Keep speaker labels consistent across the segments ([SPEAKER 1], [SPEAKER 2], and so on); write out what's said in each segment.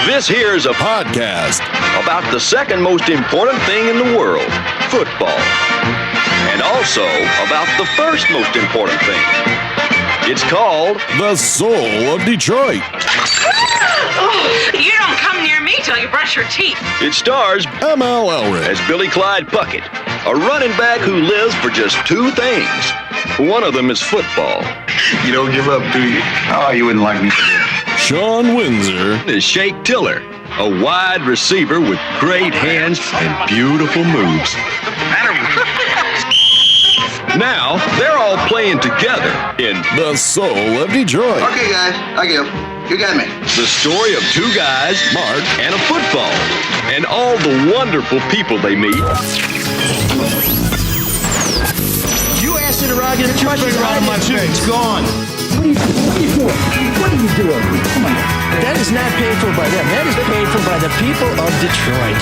[SPEAKER 1] This here's a podcast about the second most important thing in the world, football. And also about the first most important thing. It's called
[SPEAKER 2] The Soul of Detroit.
[SPEAKER 3] Oh, you don't come near me till you brush your teeth.
[SPEAKER 1] It stars
[SPEAKER 2] ML Elric
[SPEAKER 1] as Billy Clyde Puckett, a running back who lives for just two things. One of them is football.
[SPEAKER 4] You don't give up, do you? Oh, you wouldn't like me to do.
[SPEAKER 2] Shawn Windsor,
[SPEAKER 1] Is Shake Tiller, a wide receiver with great hands and beautiful moves. Now, they're all playing together in
[SPEAKER 2] The Soul of Detroit.
[SPEAKER 4] Okay, guys, I get it. You got me.
[SPEAKER 1] the story of two guys,
[SPEAKER 2] Marc,
[SPEAKER 1] and a football, and all the wonderful people they meet.
[SPEAKER 5] You asked interrogative questions out of my face. It's gone.
[SPEAKER 6] What are you doing? Come on.
[SPEAKER 5] That is not paid for by them. That is paid for by the people of Detroit.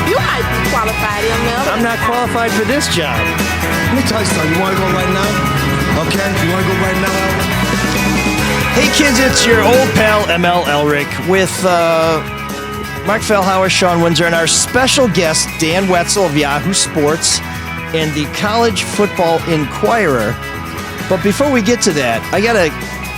[SPEAKER 7] You might be qualified, ML.
[SPEAKER 5] I'm not qualified for this job.
[SPEAKER 6] Let me tell you something. You want to go right now? Okay? You want to go right now?
[SPEAKER 5] Hey kids, it's your old pal ML Elric with Marc Fellhauer, Shawn Windsor, and our special guest Dan Wetzel of Yahoo Sports and the College Football Inquirer. But before we get to that, I got to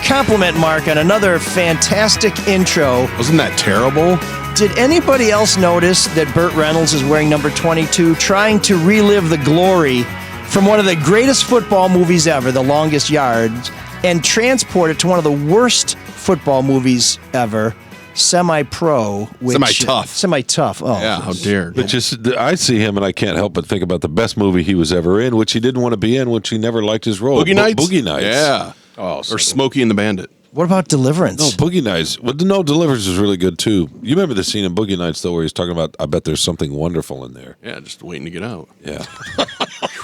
[SPEAKER 5] compliment Marc on another fantastic intro.
[SPEAKER 2] wasn't that terrible?
[SPEAKER 5] Did anybody else notice that Burt Reynolds is wearing number 22, trying to relive the glory from one of the greatest football movies ever, The Longest Yards, and transport it to one of the worst football movies ever, Semi-Pro.
[SPEAKER 2] Semi-Tough.
[SPEAKER 5] Semi-Tough. Oh,
[SPEAKER 2] Yeah, how dare.
[SPEAKER 8] But just, I see him and I can't help but think about the best movie he was ever in, which he didn't want to be in, which he never liked his role.
[SPEAKER 2] Boogie Nights?
[SPEAKER 8] Boogie Nights.
[SPEAKER 2] Yeah.
[SPEAKER 8] Oh,
[SPEAKER 2] Or Smokey and the Bandit.
[SPEAKER 5] What about Deliverance?
[SPEAKER 8] No, Boogie Nights. Well, no, Deliverance is really good, too. You remember the scene in Boogie Nights, though, where he's talking about, I bet there's something wonderful in there.
[SPEAKER 2] Yeah, just waiting to get out.
[SPEAKER 8] Yeah.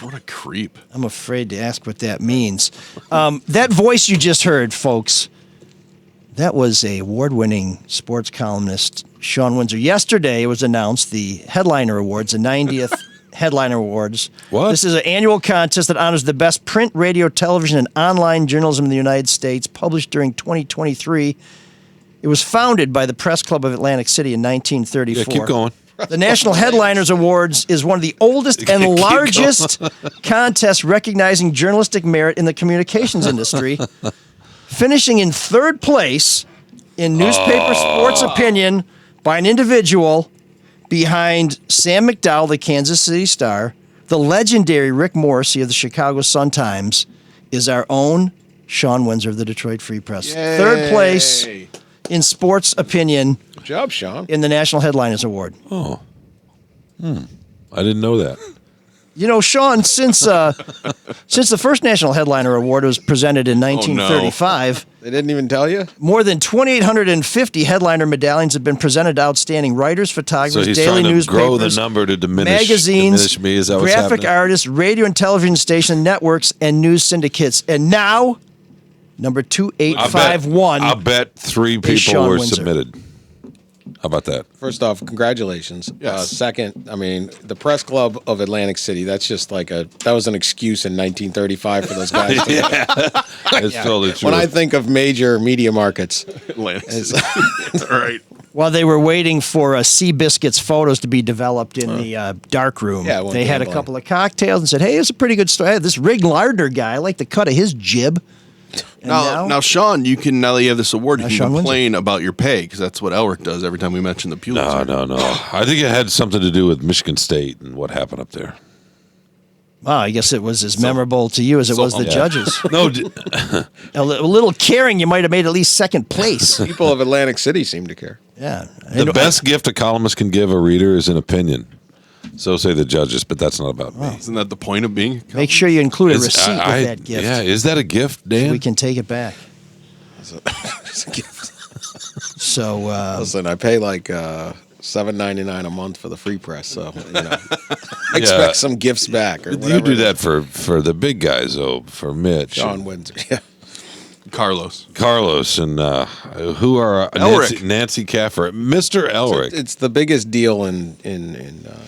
[SPEAKER 2] What a creep.
[SPEAKER 5] I'm afraid to ask what that means. That voice you just heard, folks, that was a award-winning sports columnist, Shawn Windsor. Yesterday, it was announced the Headliner Awards, the 90th Headliner Awards.
[SPEAKER 8] What?
[SPEAKER 5] This is an annual contest that honors the best print, radio, television, and online journalism in the United States, published during 2023. It was founded by the Press Club of Atlantic City in 1934.
[SPEAKER 8] Yeah, keep going.
[SPEAKER 5] The National Headliners Awards is one of the oldest and
[SPEAKER 8] Keep
[SPEAKER 5] largest contests recognizing journalistic merit in the communications industry, finishing in third place in newspaper sports opinion by an individual behind Sam McDowell, the Kansas City Star. The legendary Rick Morrissey of the Chicago Sun-Times is our own Shawn Windsor of the Detroit Free Press.
[SPEAKER 2] Yay.
[SPEAKER 5] Third place in sports opinion
[SPEAKER 2] Good job, Shawn.
[SPEAKER 5] in the National Headliners Award.
[SPEAKER 8] Oh. I didn't know that.
[SPEAKER 5] You know, Shawn, since the first National Headliner Award was presented in 1935,
[SPEAKER 9] They didn't even tell you?
[SPEAKER 5] more than 2,850 headliner medallions have been presented to outstanding writers,
[SPEAKER 8] So
[SPEAKER 5] photographers,
[SPEAKER 8] he's
[SPEAKER 5] daily
[SPEAKER 8] trying to
[SPEAKER 5] newspapers,
[SPEAKER 8] grow the number to diminish me. Is that what's
[SPEAKER 5] graphic
[SPEAKER 8] happening?
[SPEAKER 5] artists, radio and television station networks, and news syndicates. And now, number 2851.
[SPEAKER 8] I'll bet 3 people
[SPEAKER 5] Shawn
[SPEAKER 8] were
[SPEAKER 5] Windsor.
[SPEAKER 8] submitted. How about that?
[SPEAKER 9] First off, congratulations.
[SPEAKER 2] Yes.
[SPEAKER 9] Second, I mean, the Press Club of Atlantic City, that's just like that was an excuse in 1935 for those guys.
[SPEAKER 8] It's totally true.
[SPEAKER 9] When I think of major media markets,
[SPEAKER 2] Atlantic City. All right.
[SPEAKER 5] While they were waiting for Seabiscuit's photos to be developed in the dark room,
[SPEAKER 9] Yeah, it won't
[SPEAKER 5] they
[SPEAKER 9] be
[SPEAKER 5] had a
[SPEAKER 9] long.
[SPEAKER 5] couple of cocktails and said, hey, it's a pretty good story. This Rig Lardner guy, I like the cut of his jib. And
[SPEAKER 2] Now, Shawn, you can, now that you have this award, you
[SPEAKER 5] Shawn
[SPEAKER 2] can
[SPEAKER 5] Windsor.
[SPEAKER 2] complain about your pay, because that's what Elric does every time we mention the Pulitzer.
[SPEAKER 8] No. I think it had something to do with Michigan State and what happened up there.
[SPEAKER 5] Wow, I guess it was as memorable to you as it was the judges.
[SPEAKER 8] No,
[SPEAKER 5] A little caring, you might have made at least second place.
[SPEAKER 9] people of Atlantic City seem to care.
[SPEAKER 5] Yeah.
[SPEAKER 8] the best gift a columnist can give a reader is an opinion. So say the judges, but that's not about me.
[SPEAKER 2] Isn't that the point of being?
[SPEAKER 5] Make sure you include a
[SPEAKER 8] It's-
[SPEAKER 5] receipt
[SPEAKER 8] I-
[SPEAKER 5] with that gift.
[SPEAKER 8] Yeah, is that a gift, Dan?
[SPEAKER 5] We can take it back.
[SPEAKER 9] It's a gift.
[SPEAKER 5] So,
[SPEAKER 9] Listen, I pay like $7.99 a month for the free press, so I expect some gifts back. Or
[SPEAKER 8] you
[SPEAKER 9] whatever
[SPEAKER 8] do
[SPEAKER 9] it
[SPEAKER 8] that for the big guys, though, for Mitch.
[SPEAKER 9] is. Shawn Windsor. Yeah.
[SPEAKER 2] Carlos.
[SPEAKER 8] And who are
[SPEAKER 2] Elric.
[SPEAKER 8] Nancy Caffer, Mr. Elric.
[SPEAKER 9] It's the biggest deal in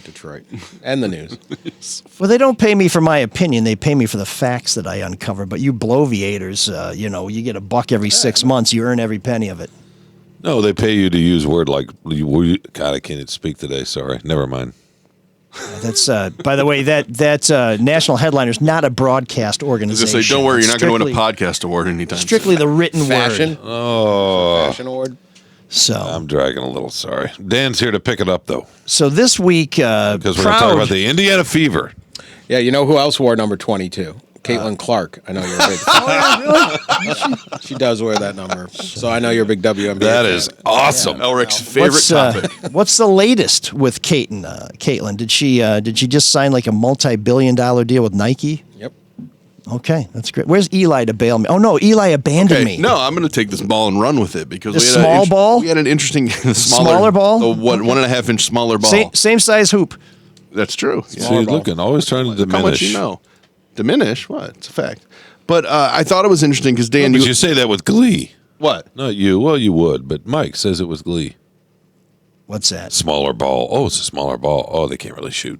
[SPEAKER 9] Detroit and the news.
[SPEAKER 5] well, they don't pay me for my opinion. They pay me for the facts that I uncover. But you bloviators, you get $1 every 6 months. You earn every penny of it.
[SPEAKER 8] No, they pay you to use word like God. I can't even speak today. Sorry, never mind.
[SPEAKER 5] That's by the way, that National Headliner's not a broadcast
[SPEAKER 2] I was
[SPEAKER 5] organization.
[SPEAKER 2] gonna say, don't worry, you're not going to win a
[SPEAKER 5] Strictly-
[SPEAKER 2] podcast award anytime.
[SPEAKER 5] Strictly the written
[SPEAKER 9] Fashion.
[SPEAKER 5] word.
[SPEAKER 8] Oh,
[SPEAKER 9] Fashion award.
[SPEAKER 5] So
[SPEAKER 8] I'm dragging a little. Sorry. Dan's here to pick it up though,
[SPEAKER 5] this week,
[SPEAKER 8] because we're going to talk about the Indiana Fever.
[SPEAKER 9] Yeah, you know who else wore number 22? Caitlin Clark. I know you're a big. She does wear that number, so I know you're a big WNBA.
[SPEAKER 8] That
[SPEAKER 9] fan.
[SPEAKER 8] is awesome.
[SPEAKER 2] Elric's favorite topic.
[SPEAKER 5] What's the latest with Caitlin? Did she just sign like a multi-billion-dollar deal with Nike?
[SPEAKER 9] Yep.
[SPEAKER 5] Okay, that's great. Where's Eli to bail me? Oh no, Eli abandoned me.
[SPEAKER 2] No, I'm going to take this ball and run with it because
[SPEAKER 5] The
[SPEAKER 2] we had
[SPEAKER 5] small ball?
[SPEAKER 2] We had an interesting
[SPEAKER 5] Smaller ball?
[SPEAKER 2] the 1.5 inch smaller ball.
[SPEAKER 5] Same size hoop.
[SPEAKER 2] That's true. Yeah.
[SPEAKER 8] See, looking, always trying to diminish.
[SPEAKER 2] How much you know? Diminish? What? It's a fact. But I thought it was interesting because Dan,
[SPEAKER 8] But you say that with glee.
[SPEAKER 2] what?
[SPEAKER 8] Not you. Well, you would, but Mike says it with glee.
[SPEAKER 5] What's that?
[SPEAKER 8] Smaller ball. Oh, it's a smaller ball. Oh, they can't really shoot.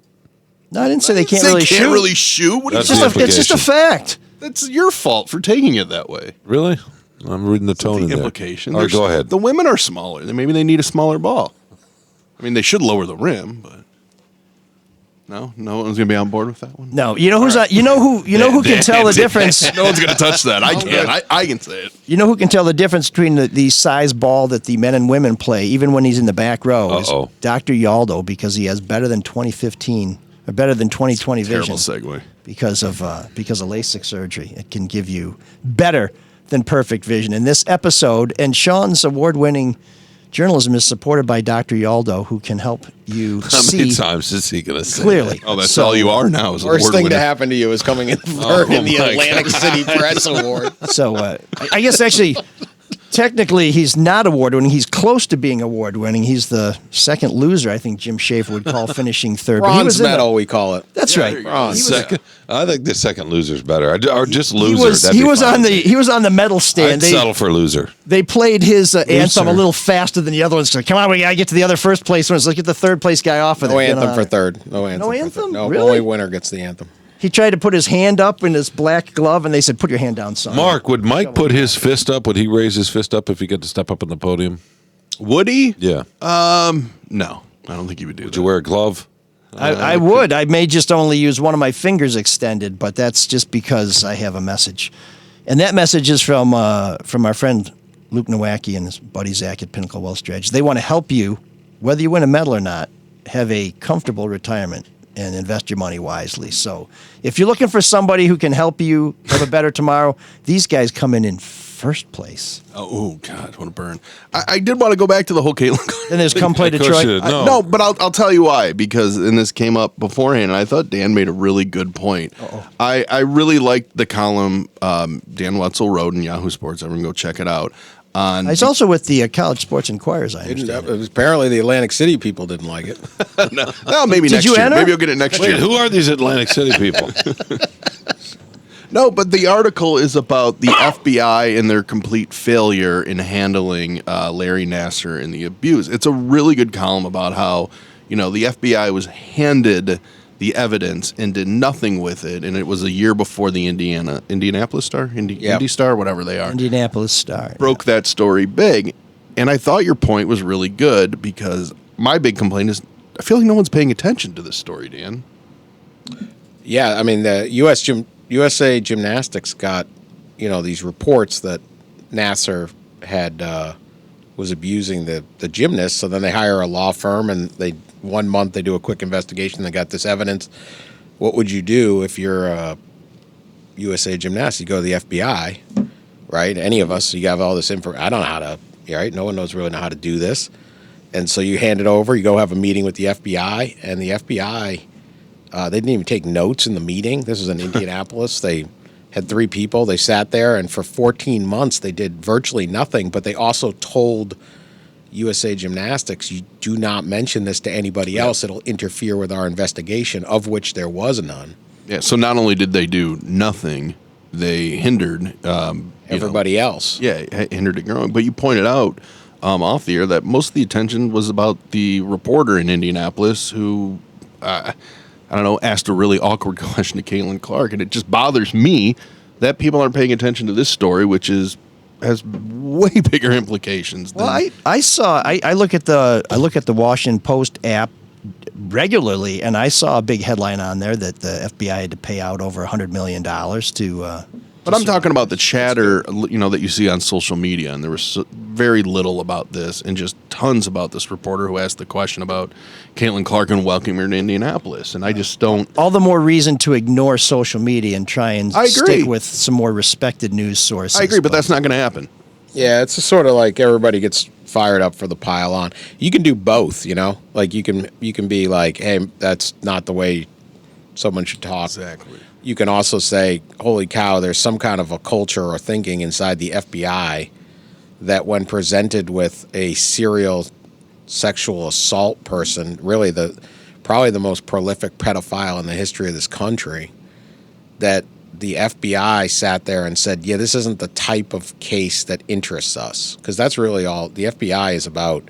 [SPEAKER 5] No, I didn't say they can't
[SPEAKER 2] They
[SPEAKER 5] really
[SPEAKER 2] can't
[SPEAKER 5] shoot.
[SPEAKER 2] really shoot. What
[SPEAKER 8] That's
[SPEAKER 2] is
[SPEAKER 8] the
[SPEAKER 2] that?
[SPEAKER 5] It's just a fact.
[SPEAKER 2] That's your fault for taking it that way.
[SPEAKER 8] Really? I'm reading the tone in
[SPEAKER 2] The
[SPEAKER 8] there.
[SPEAKER 2] implication.
[SPEAKER 8] All right,
[SPEAKER 2] They're-
[SPEAKER 8] go ahead.
[SPEAKER 2] The women are smaller. Maybe they need a smaller ball. I mean, they should lower the rim, but no one's gonna be on board with that one.
[SPEAKER 5] No, you know who's you know who can tell the difference.
[SPEAKER 2] No one's gonna touch that. I can. I can say it.
[SPEAKER 5] You know who can tell the difference between the size ball that the men and women play, even when he's in the back row, is
[SPEAKER 8] Uh-oh.
[SPEAKER 5] Dr. Yaldo, because he has better than 2015 or better than 2020 vision
[SPEAKER 2] Terrible segue.
[SPEAKER 5] because of LASIK surgery. It can give you better than perfect vision. In this episode, and Sean's award-winning journalism is supported by Dr. Yaldo, who can help you
[SPEAKER 8] How many
[SPEAKER 5] see
[SPEAKER 8] times is he going to say
[SPEAKER 5] clearly.
[SPEAKER 2] Oh, that's
[SPEAKER 5] So-
[SPEAKER 2] all you are now. Is a
[SPEAKER 9] Worst
[SPEAKER 2] award
[SPEAKER 9] thing to
[SPEAKER 2] winner.
[SPEAKER 9] happen to you is coming in third in the
[SPEAKER 8] my
[SPEAKER 9] Atlantic City Press Award.
[SPEAKER 5] So I guess actually, technically, he's not award-winning. He's close to being award-winning. He's the second loser, I think Jim Schaefer would call finishing third. But he
[SPEAKER 9] Bronze
[SPEAKER 5] was in the-
[SPEAKER 9] medal, we call it.
[SPEAKER 5] That's
[SPEAKER 2] Yeah,
[SPEAKER 5] right.
[SPEAKER 2] there you go.
[SPEAKER 9] Bronze.
[SPEAKER 8] Second, I think the second loser's better. Or just
[SPEAKER 5] He
[SPEAKER 8] loser.
[SPEAKER 5] was
[SPEAKER 8] That'd
[SPEAKER 5] he
[SPEAKER 8] be
[SPEAKER 5] was
[SPEAKER 8] fine.
[SPEAKER 5] on the medal stand.
[SPEAKER 8] I'd settle for loser.
[SPEAKER 5] They played his anthem a little faster than the other ones. So, come on, we gotta get to the other first place ones. Let's get the third place guy off of
[SPEAKER 9] No
[SPEAKER 5] it.
[SPEAKER 9] anthem for third. No anthem.
[SPEAKER 5] No
[SPEAKER 9] for
[SPEAKER 5] anthem?
[SPEAKER 9] third. No,
[SPEAKER 5] Really?
[SPEAKER 9] only winner gets the anthem.
[SPEAKER 5] He tried to put his hand up in his black glove, and they said, "Put your hand down, son."
[SPEAKER 8] Mark, would Mike put his fist up? Would he raise his fist up if he got to step up on the podium?
[SPEAKER 2] Would he?
[SPEAKER 8] Yeah.
[SPEAKER 2] No, I don't think he would do
[SPEAKER 8] Would
[SPEAKER 2] that.
[SPEAKER 8] you wear a glove?
[SPEAKER 5] I would. I may just only use one of my fingers extended, but that's just because I have a message, and that message is from our friend Luke Nowacki and his buddy Zach at Pinnacle Wealth Strategies. They want to help you, whether you win a medal or not, have a comfortable retirement and invest your money wisely. So, if you're looking for somebody who can help you have a better tomorrow, these guys come in first place.
[SPEAKER 2] Oh, God, what a burn. I did want to go back to the whole Caitlin.
[SPEAKER 5] Then there's Come Play
[SPEAKER 8] Of course
[SPEAKER 5] Detroit.
[SPEAKER 8] you did.
[SPEAKER 2] No, but I'll tell you why, because and this came up beforehand, and I thought Dan made a really good point. I really liked the column Dan Wetzel wrote in Yahoo Sports. Everyone go check it out.
[SPEAKER 5] It's also with the College Sports Inquirers, I understand.
[SPEAKER 9] Apparently, the Atlantic City people didn't like it.
[SPEAKER 2] Well, maybe
[SPEAKER 5] Did
[SPEAKER 2] next
[SPEAKER 5] you
[SPEAKER 2] year.
[SPEAKER 5] enter?
[SPEAKER 2] Maybe you'll get it next
[SPEAKER 8] Wait,
[SPEAKER 2] year.
[SPEAKER 8] who are these Atlantic City people?
[SPEAKER 2] No, but the article is about the FBI and their complete failure in handling Larry Nassar and the abuse. It's a really good column about how, the FBI was handed the evidence and did nothing with it, and it was a year before the Indianapolis Star, Indy Star, whatever they are,
[SPEAKER 5] Indianapolis Star
[SPEAKER 2] broke that story big. And I thought your point was really good because my big complaint is I feel like no one's paying attention to this story, Dan.
[SPEAKER 9] Yeah, I mean the USA Gymnastics got, these reports that Nassar had was abusing the gymnasts. So then they hire a law firm, and 1 month they do a quick investigation. They got this evidence. What would you do if you're a USA Gymnastics? You go to the FBI, right? Any of us, you have all this info. I don't know how to. Right? No one knows really how to do this, and so you hand it over. You go have a meeting with the FBI, and the FBI. They didn't even take notes in the meeting. This was in Indianapolis. They had 3 people. They sat there, and for 14 months, they did virtually nothing. But they also told USA Gymnastics, you do not mention this to anybody else. It'll interfere with our investigation, of which there was none.
[SPEAKER 2] Yeah, so not only did they do nothing, they hindered
[SPEAKER 9] Everybody else.
[SPEAKER 2] Yeah, hindered it growing. But you pointed out off the air that most of the attention was about the reporter in Indianapolis who, asked a really awkward question to Caitlin Clark. And it just bothers me that people aren't paying attention to this story, which is has way bigger implications. Than,
[SPEAKER 5] Well, I look at the Washington Post app regularly, and I saw a big headline on there that the FBI had to pay out over $100 million to.
[SPEAKER 2] But I'm talking about the chatter, that you see on social media, and there was very little about this, and just tons about this reporter who asked the question about Caitlin Clark and welcoming her to Indianapolis, and I just don't.
[SPEAKER 5] All the more reason to ignore social media and try and stick with some more respected news sources.
[SPEAKER 2] I agree, but that's not going to happen.
[SPEAKER 9] Yeah, it's sort of like everybody gets fired up for the pile on. You can do both, Like you can be like, hey, that's not the way someone should talk.
[SPEAKER 2] Exactly.
[SPEAKER 9] You can also say, holy cow, there's some kind of a culture or thinking inside the FBI that when presented with a serial sexual assault person, really probably the most prolific pedophile in the history of this country, that the FBI sat there and said, yeah, this isn't the type of case that interests us. Because that's really all the FBI is about.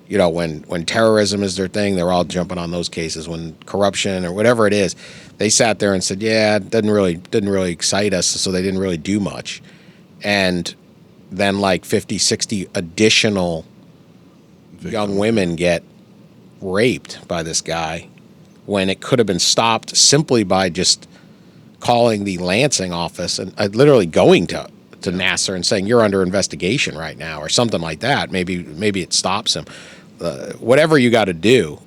[SPEAKER 9] When terrorism is their thing, they're all jumping on those cases. When corruption or whatever it is, they sat there and said, yeah, it didn't really excite us, so they didn't really do much. And then like 50, 60 additional young women get raped by this guy when it could have been stopped simply by just calling the Lansing office and literally going to Nassar and saying, you're under investigation right now, or something like that. Maybe it stops him. Whatever you got to do.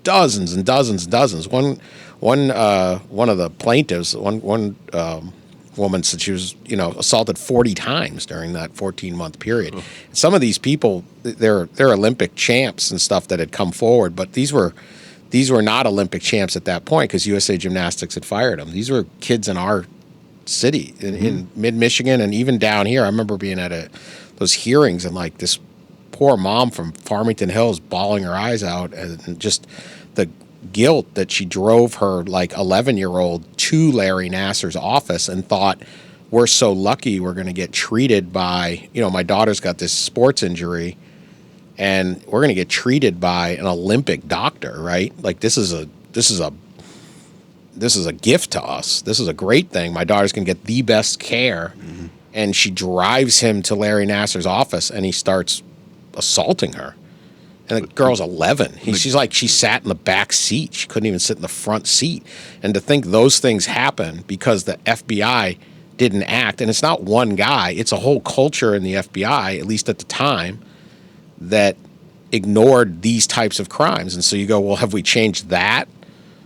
[SPEAKER 9] Dozens and dozens and dozens. One of the plaintiffs, one woman said she was, assaulted 40 times during that 14-month period. Oh. Some of these people, they're Olympic champs and stuff that had come forward, but these were not Olympic champs at that point because USA Gymnastics had fired them. These were kids in our city in mid-Michigan and even down here. I remember being at those hearings and like this poor mom from Farmington Hills bawling her eyes out and just the guilt that she drove her like 11-year-old to Larry Nassar's office and thought, we're so lucky we're going to get treated by, my daughter's got this sports injury and we're going to get treated by an Olympic doctor, right? Like this is a gift to us. This is a great thing. My daughter's going to get the best care. Mm-hmm. And she drives him to Larry Nassar's office and he starts assaulting her. And the girl's 11. She sat in the back seat. She couldn't even sit in the front seat. And to think those things happen because the FBI didn't act, and it's not one guy, it's a whole culture in the FBI, at least at the time, that ignored these types of crimes. And so you go, well, have we changed that?